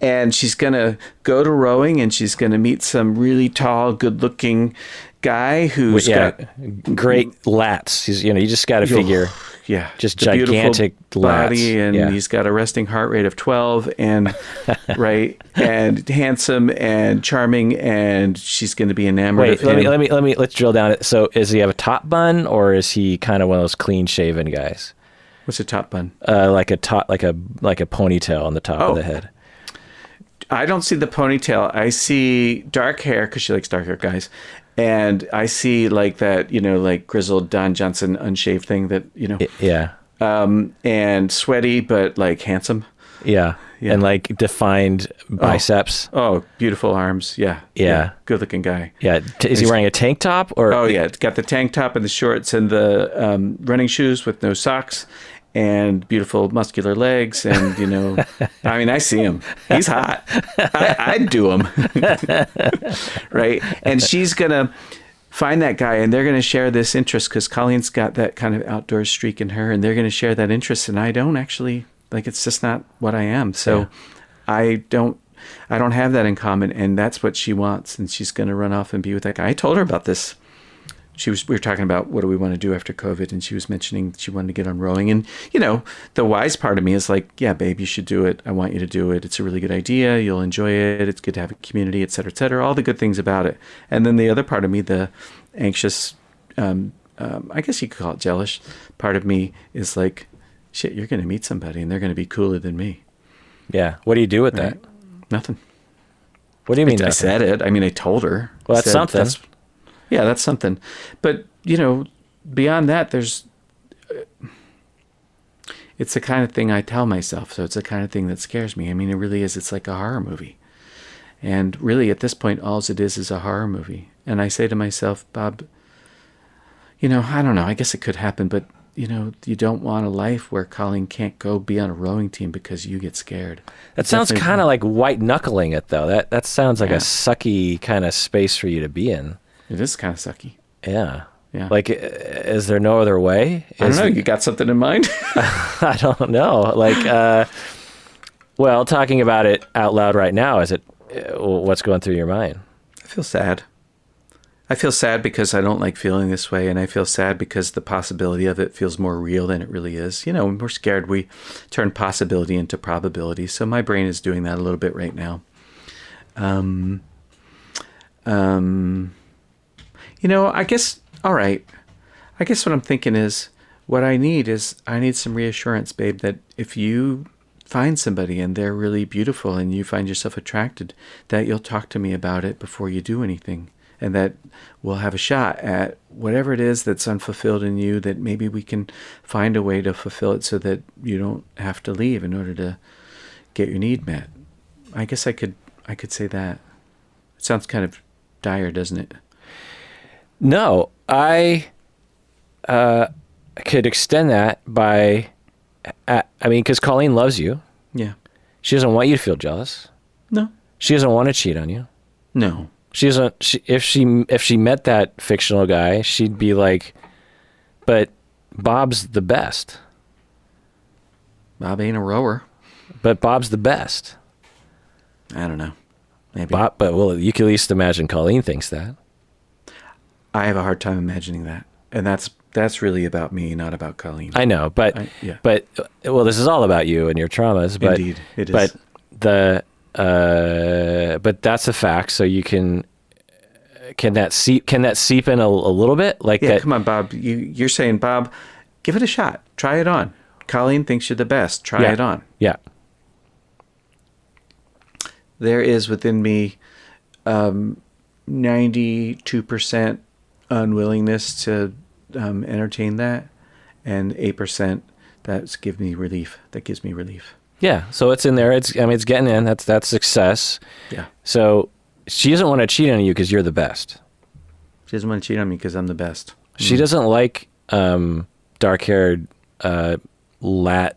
And she's going to go to rowing, and she's going to meet some really tall, good looking guy who's got great lats. He's, you just got to figure, just gigantic body, lats. and he's got a resting heart rate of 12, and right, and handsome and charming, and she's going to be enamored of him. Let's drill down it. So, does he have a top bun, or is he kind of one of those clean shaven guys? What's a top bun? Like a ponytail on the top of the head. I don't see the ponytail. I see dark hair because she likes dark hair guys. And I see like that, like grizzled Don Johnson unshaved thing that, Yeah. And sweaty, but like handsome. Yeah. And like defined biceps. Oh, beautiful arms. Yeah. Good looking guy. Yeah. Is he wearing a tank top or? Oh yeah. Got the tank top and the shorts and the running shoes with no socks. And beautiful muscular legs, and I mean, I see him. He's hot. I'd do him, right? And she's gonna find that guy, and they're gonna share this interest because Colleen's got that kind of outdoor streak in her, and they're gonna share that interest. And I don't actually it's just not what I am. So I don't have that in common, and that's what she wants. And she's gonna run off and be with that guy. I told her about this. We were talking about what do we want to do after COVID, and she was mentioning she wanted to get on rowing. And, the wise part of me is like, yeah, babe, you should do it. I want you to do it. It's a really good idea. You'll enjoy it. It's good to have a community, et cetera, all the good things about it. And then the other part of me, the anxious, I guess you could call it jealous part of me is like, shit, you're going to meet somebody and they're going to be cooler than me. Yeah. What do you do with that? Nothing. What do you mean? I said it. I mean, I told her. Well, that's something. That's something. But, beyond that, it's the kind of thing I tell myself. So it's the kind of thing that scares me. I mean, it really is. It's like a horror movie. And really, at this point, all it is a horror movie. And I say to myself, Bob, I don't know. I guess it could happen. But, you don't want a life where Colleen can't go be on a rowing team because you get scared. That sounds kind of like white knuckling it, though. That sounds like a sucky kind of space for you to be in. It is kind of sucky. Yeah. Like, is there no other way? I don't know. You got something in mind? I don't know. Like, well, talking about it out loud right now, what's going through your mind? I feel sad. I feel sad because I don't like feeling this way, and I feel sad because the possibility of it feels more real than it really is. When we're scared, we turn possibility into probability. So my brain is doing that a little bit right now. I guess, all right. I guess what I'm thinking is what I need some reassurance, babe, that if you find somebody and they're really beautiful and you find yourself attracted, that you'll talk to me about it before you do anything, and that we'll have a shot at whatever it is that's unfulfilled in you, that maybe we can find a way to fulfill it so that you don't have to leave in order to get your need met. I guess I could say that. It sounds kind of dire, doesn't it? No, I could extend that by, because Colleen loves you. Yeah. She doesn't want you to feel jealous. No. She doesn't want to cheat on you. No. She doesn't. If she met that fictional guy, she'd be like, but Bob's the best. Bob ain't a rower. But Bob's the best. I don't know. Maybe. Bob, you can at least imagine Colleen thinks that. I have a hard time imagining that, and that's really about me, not about Colleen. I know, but this is all about you and your traumas. But, indeed, it is. But that's a fact. So you can that seep in a little bit like that? Come on, Bob. You're saying, Bob, give it a shot. Try it on. Colleen thinks you're the best. Try it on. Yeah. There is within me 92% unwillingness to entertain that, and 8% that gives me relief. Yeah, so it's in there. It's getting in. That's success. Yeah. So she doesn't want to cheat on you because you're the best. She doesn't want to cheat on me because I'm the best. She doesn't like dark-haired lat.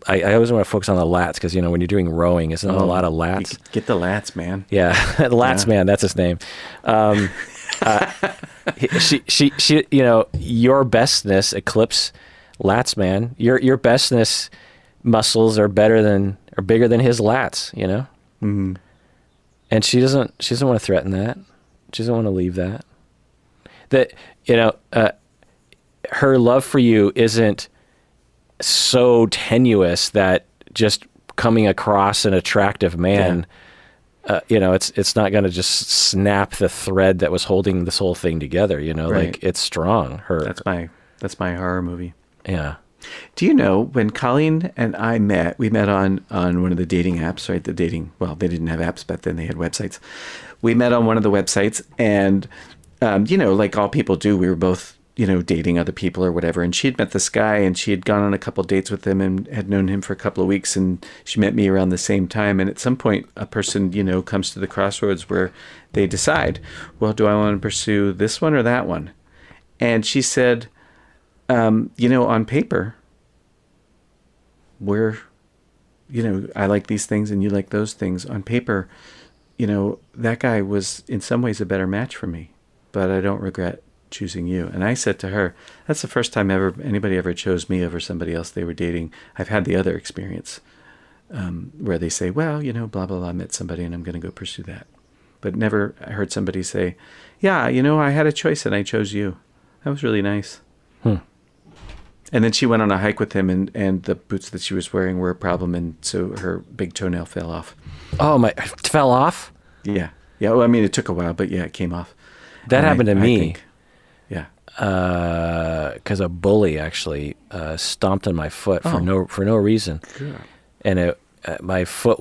I always want to focus on the lats because when you're doing rowing, isn't there a lot of lats? Get the lats, man. Yeah, the lats man. That's his name. She your bestness eclipse lats man. Your bestness muscles are bigger than his lats. Mm-hmm. And she doesn't want to threaten that. She doesn't want to leave that. that, her love for you isn't so tenuous that just coming across an attractive man, it's not going to just snap the thread that was holding this whole thing together. Right. Like it's strong. That's my horror movie. Yeah. Do you know when Colleen and I met? We met on one of the dating apps, right? They didn't have apps back then; they had websites. We met on one of the websites, and like all people do, we were both dating other people or whatever. And she had met this guy, and she had gone on a couple dates with him, and had known him for a couple of weeks. And she met me around the same time. And at some point, a person comes to the crossroads where they decide, well, do I want to pursue this one or that one? And she said, on paper, I like these things and you like those things. On paper, that guy was in some ways a better match for me, but I don't regret choosing you. And I said to her, that's the first time anybody ever chose me over somebody else they were dating. I've had the other experience where they say, well, blah, blah, blah, I met somebody and I'm going to go pursue that. But never heard somebody say, yeah, I had a choice and I chose you. That was really nice. And then she went on a hike with him, and the boots that she was wearing were a problem, and so her big toenail fell off. Oh, it fell off? Yeah. Yeah, well, I mean, it took a while, but yeah, it came off. That happened to me. Yeah. Because a bully actually stomped on my foot for no reason. Good. And my foot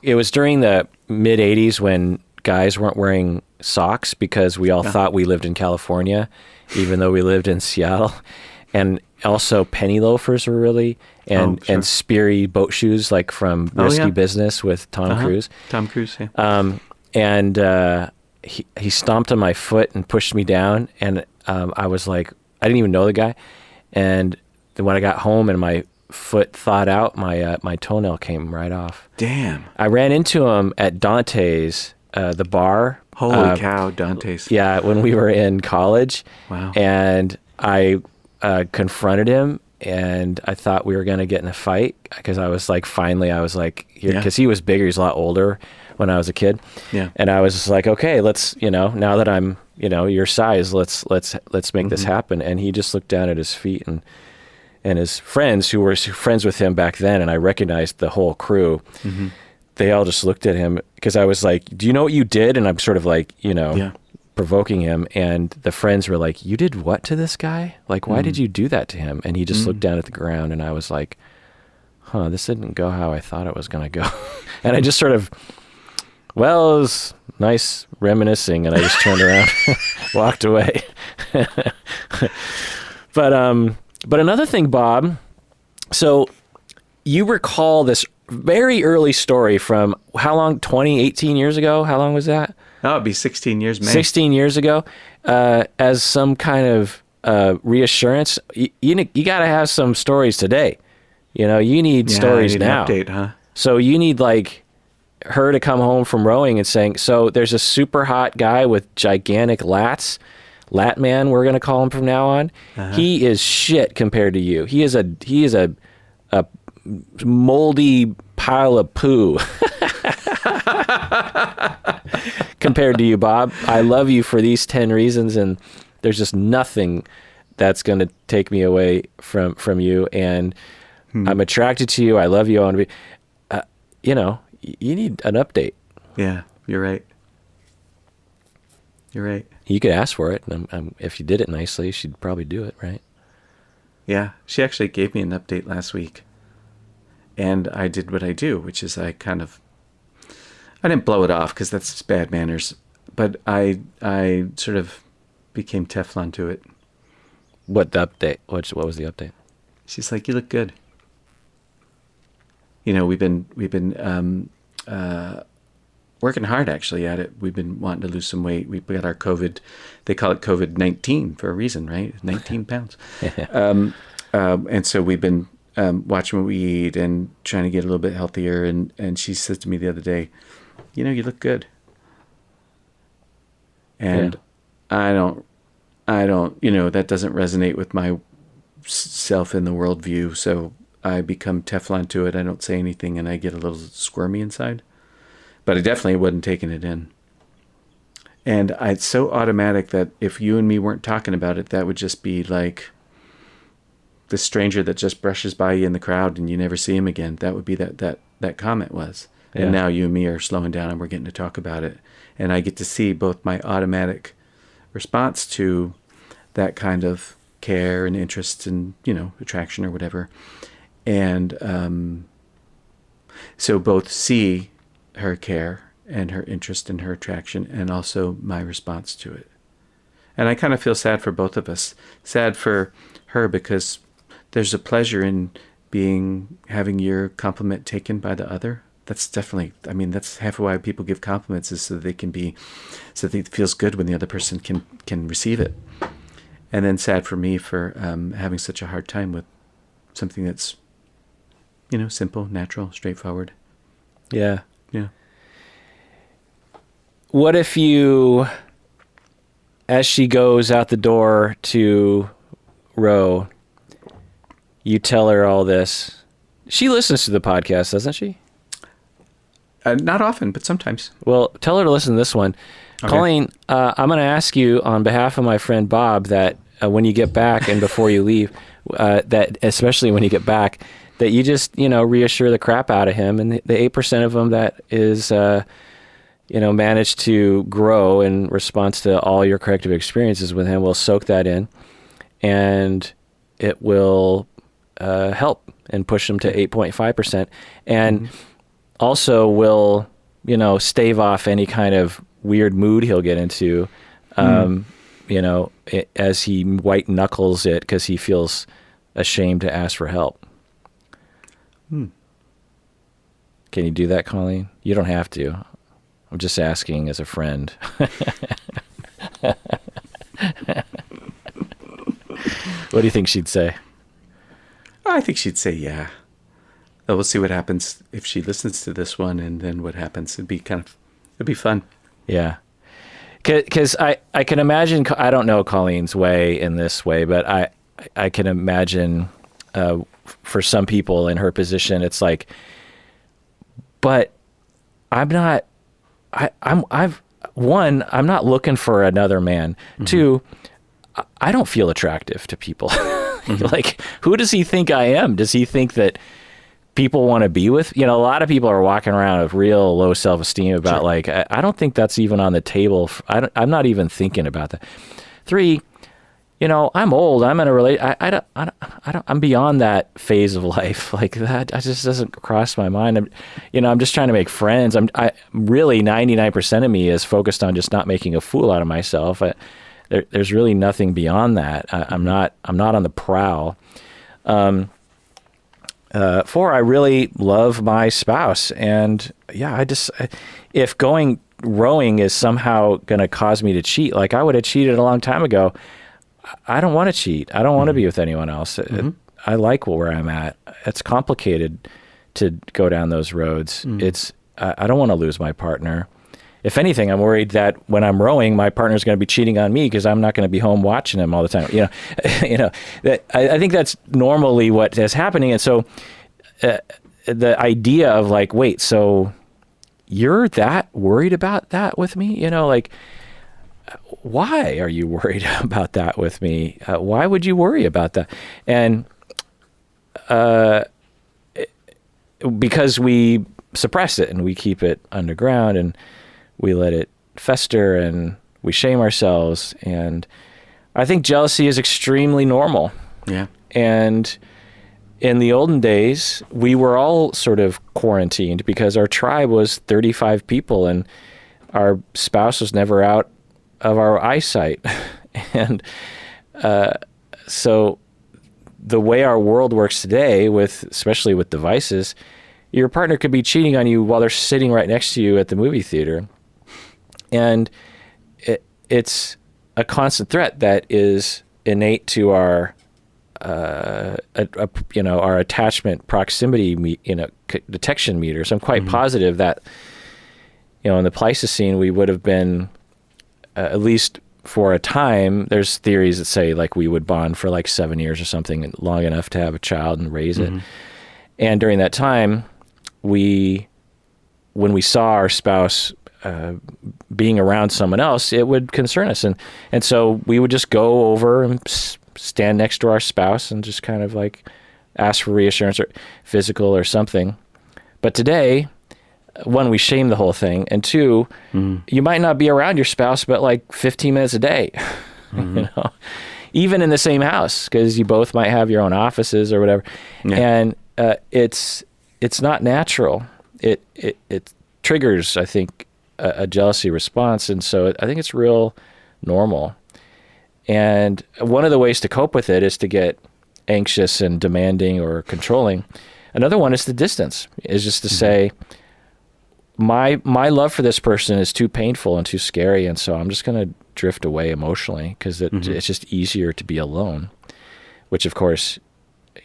it was during the mid-'80s when guys weren't wearing socks because we all thought we lived in California, even though we lived in Seattle. And also penny loafers were really, and Sperry boat shoes, like from Risky Business with Tom Cruise. Tom Cruise, yeah. And he stomped on my foot and pushed me down. And I was like, I didn't even know the guy. And then when I got home and my foot thawed out, my toenail came right off. Damn. I ran into him at Dante's, the bar. Holy cow, Dante's. Yeah, when we were in college. Wow. And I confronted him, and I thought we were going to get in a fight because I was like, because he was bigger, he's a lot older when I was a kid. Yeah. And I was just like, okay, let's, now that I'm, your size, let's make this happen. And he just looked down at his feet and his friends who were friends with him back then. And I recognized the whole crew. Mm-hmm. They all just looked at him because I was like, do you know what you did? And I'm sort of like, provoking him, and the friends were like, you did what to this guy? Like, why did you do that to him? And he just looked down at the ground, and I was like, this didn't go how I thought it was going to go. And I just sort of, it was nice reminiscing, and I just turned around, walked away. But another thing, Bob, so you recall this very early story from how long, 18 years ago? How long was that? Oh, it'd be 16 years, May. 16 years ago, as some kind of reassurance. You got to have some stories today. You need stories now. An update, huh? So you need like her to come home from rowing and saying, so there's a super hot guy with gigantic lats, lat man, we're going to call him from now on. Uh-huh. He is shit compared to you. He is a moldy pile of poo. Compared to you, Bob. I love you for these 10 reasons, and there's just nothing that's going to take me away from you, and I'm attracted to you. I love you. I want to be, you need an update. Yeah, you're right. You're right. You could ask for it, and if you did it nicely, she'd probably do it, right? Yeah, she actually gave me an update last week, and I did what I do, which is I didn't blow it off because that's bad manners, but I sort of became Teflon to it. What the update? What was the update? She's like, you look good. We've been working hard actually at it. We've been wanting to lose some weight. We got our COVID. They call it COVID-19 for a reason, right? 19 pounds. And so we've been watching what we eat and trying to get a little bit healthier. And she said to me the other day, you look good. And I don't, that doesn't resonate with my self in the worldview. So I become Teflon to it. I don't say anything and I get a little squirmy inside, but I definitely wasn't taking it in. And it's so automatic that if you and me weren't talking about it, that would just be like the stranger that just brushes by you in the crowd and you never see him again. That would be that comment was. Yeah. And now you and me are slowing down and we're getting to talk about it. And I get to see both my automatic response to that kind of care and interest and, attraction or whatever. And so both see her care and her interest and her attraction and also my response to it. And I kind of feel sad for both of us. Sad for her because there's a pleasure in having your compliment taken by the other. That's definitely, that's half of why people give compliments, is so that it feels good when the other person can receive it. And then sad for me for having such a hard time with something that's, simple, natural, straightforward. Yeah. Yeah. What if you, as she goes out the door to row, you tell her all this? She listens to the podcast, doesn't she? Not often, but sometimes. Well, tell her to listen to this one. Okay. Colleen, I'm going to ask you on behalf of my friend Bob that when you get back and before you leave, that especially when you get back, that you just, reassure the crap out of him. And the 8% of him that is, managed to grow in response to all your corrective experiences with him will soak that in. And it will help and push them to 8.5%. And also will, stave off any kind of weird mood he'll get into, as he white knuckles it because he feels ashamed to ask for help. Can you do that, Colleen? You don't have to. I'm just asking as a friend. What do you think she'd say? I think she'd say, yeah. We'll see what happens if she listens to this one, and then what happens. It'd be fun. Yeah. Because I can imagine, I don't know Colleen's way in this way, but I can imagine for some people in her position, it's like, but I'm not, I'm not looking for another man. Mm-hmm. 2, I don't feel attractive to people. Like, who does he think I am? Does he think that people want to be with? A lot of people are walking around with real low self-esteem about, like, I don't think that's even on the table. I'm not even thinking about that. 3, I'm old. I'm in a relationship. I'm beyond that phase of life. Like, that just doesn't cross my mind. I'm just trying to make friends. I really 99% of me is focused on just not making a fool out of myself. There's really nothing beyond that. I'm not on the prowl. 4, I really love my spouse, and yeah, if going rowing is somehow going to cause me to cheat, like I would have cheated a long time ago. I don't want to cheat. I don't want to be with anyone else. I like where I'm at. It's complicated to go down those roads. I don't want to lose my partner. If anything, I'm worried that when I'm rowing, my partner's going to be cheating on me because I'm not going to be home watching him all the time. That I think that's normally what is happening. And so the idea of like, wait, so you're that worried about that with me? Like, why are you worried about that with me? Why would you worry about that? And because we suppress it and we keep it underground and we let it fester and we shame ourselves. And I think jealousy is extremely normal. Yeah. And in the olden days, we were all sort of quarantined because our tribe was 35 people and our spouse was never out of our eyesight. And so the way our world works today, especially with devices, your partner could be cheating on you while they're sitting right next to you at the movie theater. And it's a constant threat that is innate to our our attachment proximity detection meters. I'm quite positive that in the Pleistocene we would have been at least for a time. There's theories that say like we would bond for like 7 years or something, long enough to have a child and raise it. And during that time, when we saw our spouse being around someone else, it would concern us. And so we would just go over and stand next to our spouse and just kind of like ask for reassurance or physical or something. But today, one, we shame the whole thing. And two, you might not be around your spouse, but like 15 minutes a day, you know, even in the same house, because you both might have your own offices or whatever. Yeah. And it's not natural. It triggers, I think, a jealousy response. And so I think it's real normal. And one of the ways to cope with it is to get anxious and demanding or controlling. Another one is the distance, is just to say, my love for this person is too painful and too scary, and so I'm just going to drift away emotionally because it's just easier to be alone, which of course,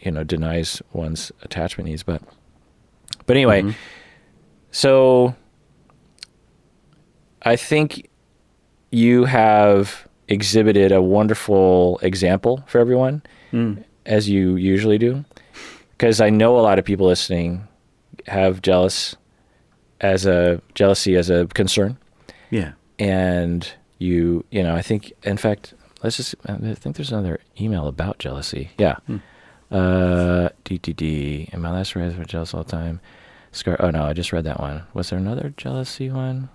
you know, denies one's attachment needs. But anyway, so I think you have exhibited a wonderful example for everyone, as you usually do, because I know a lot of people listening have jealousy as a concern. Yeah. And you know, I think, in fact, I think there's another email about jealousy. Yeah. DTD, am I last raised for jealous all the time? Oh no, I just read that one. Was there another jealousy one?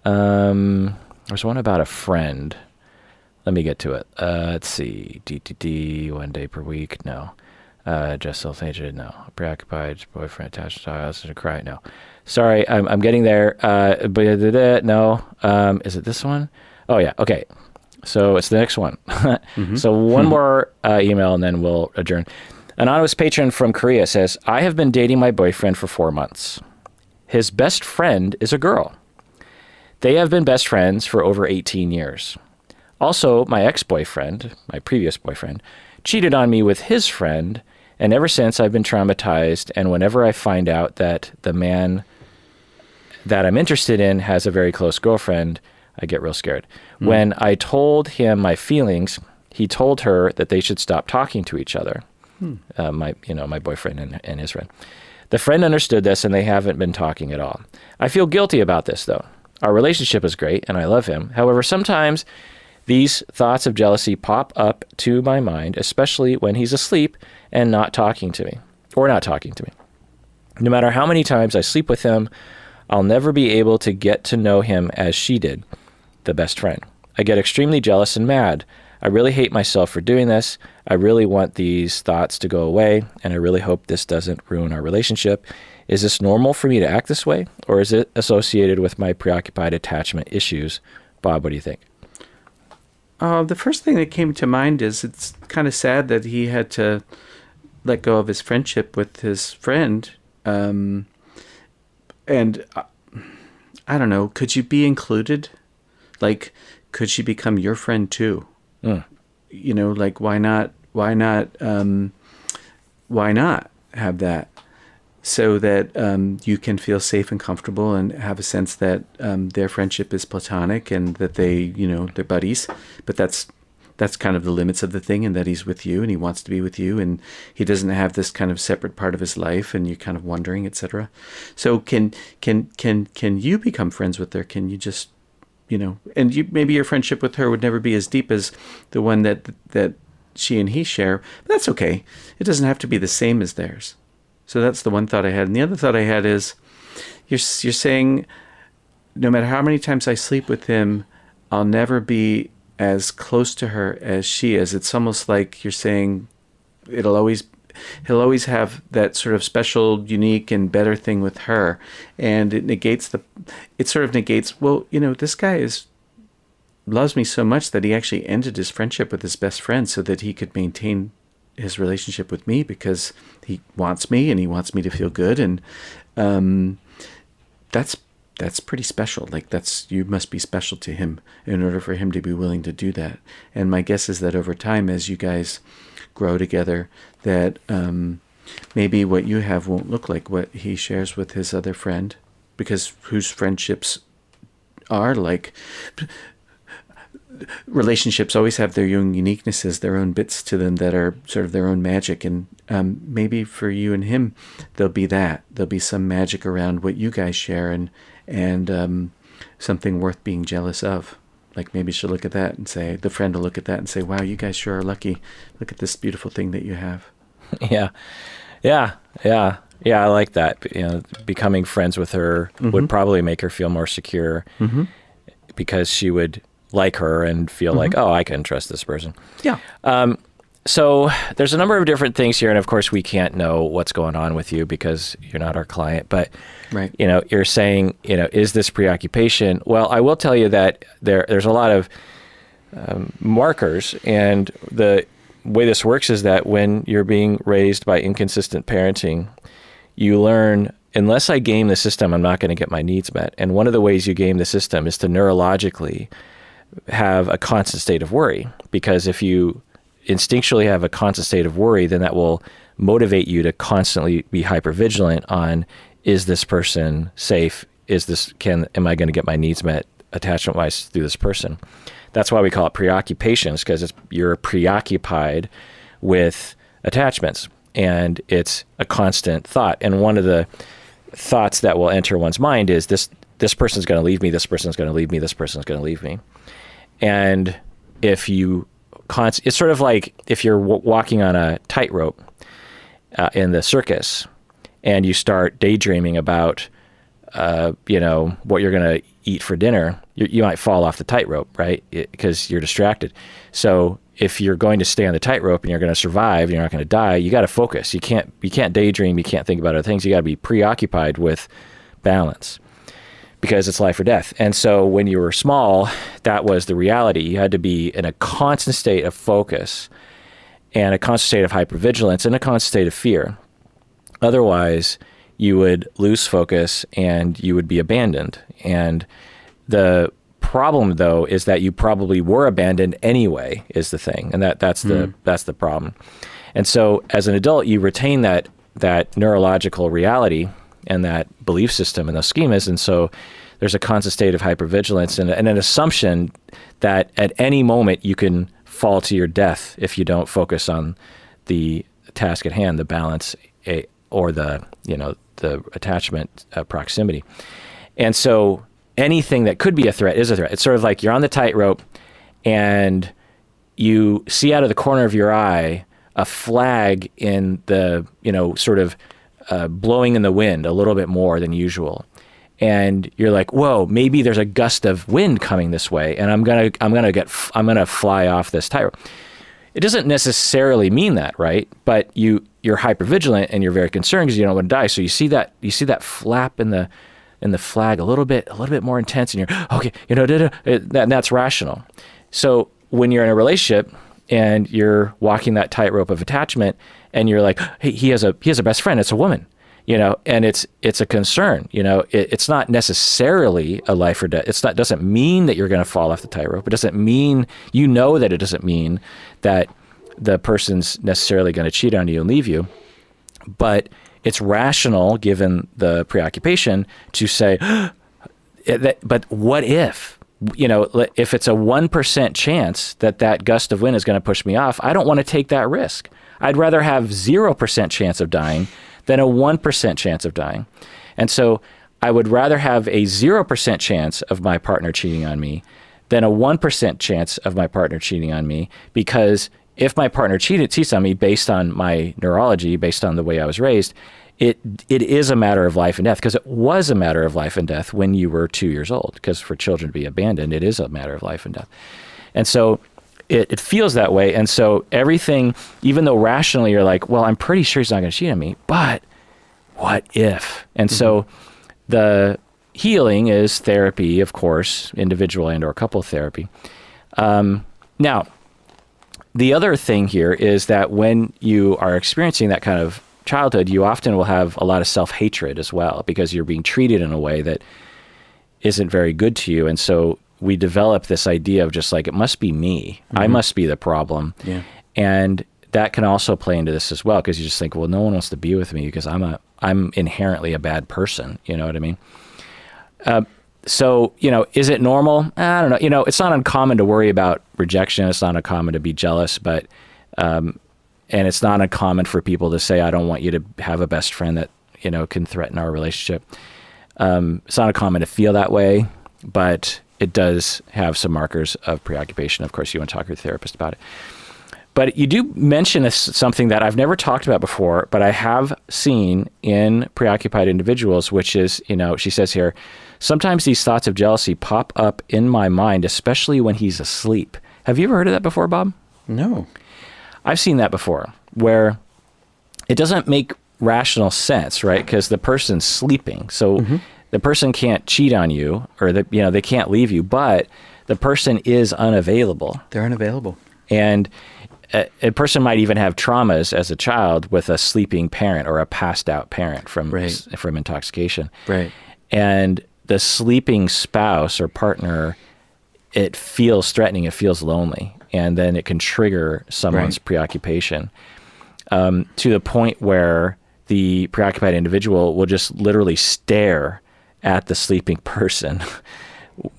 There's one about a friend. Let me get to it. Let's see. DTD, 1 day per week. No. Just self-hatred. No. Preoccupied, boyfriend attached to us to cry. No. Sorry, I'm getting there. No. Is it this one? Oh yeah. Okay. So it's the next one. So one more email and then we'll adjourn. Anonymous patron from Korea says, I have been dating my boyfriend for 4 months. His best friend is a girl. They have been best friends for over 18 years. Also, my ex-boyfriend, my previous boyfriend, cheated on me with his friend, and ever since I've been traumatized, and whenever I find out that the man that I'm interested in has a very close girlfriend, I get real scared. When I told him my feelings, he told her that they should stop talking to each other, my boyfriend and his friend. The friend understood this, and they haven't been talking at all. I feel guilty about this, though. Our relationship is great, and I love him. However, sometimes these thoughts of jealousy pop up to my mind, especially when he's asleep and not talking to me. No matter how many times I sleep with him, I'll never be able to get to know him as she did, the best friend. I get extremely jealous and mad. I really hate myself for doing this. I really want these thoughts to go away, and I really hope this doesn't ruin our relationship. Is this normal for me to act this way, or is it associated with my preoccupied attachment issues? Bob, what do you think? The first thing that came to mind is it's kind of sad that he had to let go of his friendship with his friend. And I don't know, could you be included? Like, could she become your friend too? You know, like, why not have that? So that you can feel safe and comfortable and have a sense that their friendship is platonic and that they're buddies. But that's kind of the limits of the thing, and that he's with you and he wants to be with you and he doesn't have this kind of separate part of his life and you're kind of wondering, etc. So can you become friends with her? Can you just, and maybe your friendship with her would never be as deep as the one that she and he share, but that's okay. It doesn't have to be the same as theirs. So that's the one thought I had. And the other thought I had is, you're saying, no matter how many times I sleep with him, I'll never be as close to her as she is. It's almost like you're saying he'll always have that sort of special, unique, and better thing with her. And it sort of negates, well, this guy loves me so much that he actually ended his friendship with his best friend so that he could maintain his relationship with me because he wants me and he wants me to feel good. And that's pretty special. Like, you must be special to him in order for him to be willing to do that. And my guess is that over time, as you guys grow together, that maybe what you have won't look like what he shares with his other friend, because whose friendships are like... Relationships always have their own uniquenesses, their own bits to them that are sort of their own magic. And maybe for you and him, there'll be some magic around what you guys share. And something worth being jealous of. Like maybe she'll look at that and say, the friend will look at that and say, wow, you guys sure are lucky. Look at this beautiful thing that you have. Yeah. Yeah. Yeah. Yeah. I like that. Becoming friends with her would probably make her feel more secure because she would like her and feel like, oh, I can trust this person. Yeah. So there's a number of different things here. And of course we can't know what's going on with you because you're not our client, but Right. You're saying, is this preoccupation? Well, I will tell you that there's a lot of markers, and the way this works is that when you're being raised by inconsistent parenting, you learn, unless I game the system, I'm not going to get my needs met. And one of the ways you game the system is to neurologically have a constant state of worry, because if you instinctually have a constant state of worry, then that will motivate you to constantly be hypervigilant on, is this person safe? Am I going to get my needs met attachment-wise through this person? That's why we call it preoccupations, because you're preoccupied with attachments, and it's a constant thought. And one of the thoughts that will enter one's mind is this person's going to leave me, this person's going to leave me, this person's going to leave me. And if you it's sort of like if you're walking on a tightrope in the circus, and you start daydreaming about, what you're going to eat for dinner, you might fall off the tightrope, right? Because you're distracted. So if you're going to stay on the tightrope and you're going to survive, you're not going to die, you got to focus. You can't daydream. You can't think about other things. You got to be preoccupied with balance, because it's life or death. And so when you were small, that was the reality. You had to be in a constant state of focus and a constant state of hypervigilance and a constant state of fear. Otherwise, you would lose focus and you would be abandoned. And the problem, though, is that you probably were abandoned anyway, is the thing. And that's the problem. And so as an adult, you retain that neurological reality and that belief system and those schemas. And so there's a constant state of hypervigilance and an assumption that at any moment you can fall to your death if you don't focus on the task at hand, the balance, or the attachment proximity. And so anything that could be a threat is a threat. It's sort of like you're on the tightrope and you see out of the corner of your eye a flag in the, sort of blowing in the wind a little bit more than usual. And you're like, whoa, maybe there's a gust of wind coming this way, and I'm gonna fly off this tightrope. It doesn't necessarily mean that, right? But you're hypervigilant and you're very concerned because you don't want to die. So you see that flap in the flag a little bit more intense, and you're okay. That's rational. So when you're in a relationship and you're walking that tightrope of attachment, and you're like, hey, he has a best friend. It's a woman, and it's a concern. It's not necessarily a life or death. Doesn't mean that you're going to fall off the tightrope. It doesn't mean that it doesn't mean that the person's necessarily going to cheat on you and leave you, but it's rational given the preoccupation to say, but what if? If it's a 1% chance that gust of wind is going to push me off, I don't want to take that risk. I'd rather have 0% chance of dying than a 1% chance of dying. And so I would rather have a 0% chance of my partner cheating on me than a 1% chance of my partner cheating on me, because if my partner cheats on me based on my neurology, based on the way I was raised, it is a matter of life and death, because it was a matter of life and death when you were 2 years old, because for children to be abandoned, it is a matter of life and death. And so it feels that way. And so everything, even though rationally you're like, well, I'm pretty sure he's not going to cheat on me, but what if? And so the healing is therapy, of course, individual and or couple therapy. Now, the other thing here is that when you are experiencing that kind of childhood, you often will have a lot of self-hatred as well, because you're being treated in a way that isn't very good to you. And so we develop this idea of just like, it must be me. I must be the problem. Yeah. And that can also play into this as well, because you just think, well, no one wants to be with me because I'm inherently a bad person. You know what I mean? So, is it normal? I don't know. It's not uncommon to worry about rejection. It's not uncommon to be jealous, but, and it's not uncommon for people to say, I don't want you to have a best friend that, can threaten our relationship. It's not uncommon to feel that way. but it does have some markers of preoccupation. Of course, you want to talk to your therapist about it. But you do mention something that I've never talked about before, but I have seen in preoccupied individuals, which is, she says here, sometimes these thoughts of jealousy pop up in my mind, especially when he's asleep. Have you ever heard of that before, Bob? No. I've seen that before, where it doesn't make rational sense, right? Because the person's sleeping. So the person can't cheat on you, or they can't leave you, but the person is unavailable. They're unavailable. And a person might even have traumas as a child with a sleeping parent or a passed out parent from intoxication. Right. And the sleeping spouse or partner, it feels threatening, it feels lonely, and then it can trigger someone's preoccupation to the point where the preoccupied individual will just literally stare at the sleeping person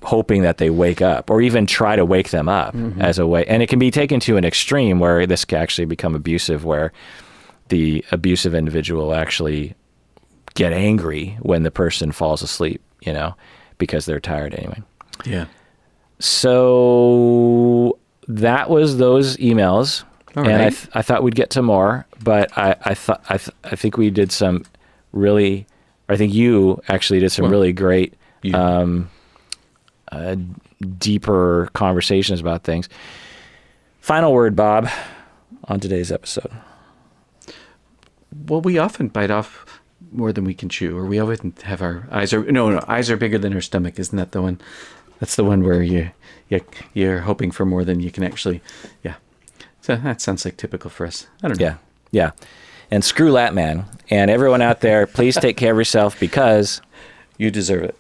hoping that they wake up, or even try to wake them up as a way. And it can be taken to an extreme where this can actually become abusive, where the abusive individual will actually get angry when the person falls asleep, because they're tired anyway. Yeah. So that was those emails. All and right. I thought we'd get to more, but I think we did some really, I think you actually did some really great, deeper conversations about things. Final word, Bob, on today's episode. Well, we often bite off more than we can chew, or we often have our eyes are bigger than our stomach. Isn't that the one? That's the one where you're hoping for more than you can actually. Yeah. So that sounds like typical for us. I don't know. Yeah. And screw that, man. And everyone out there, please take care of yourself, because you deserve it.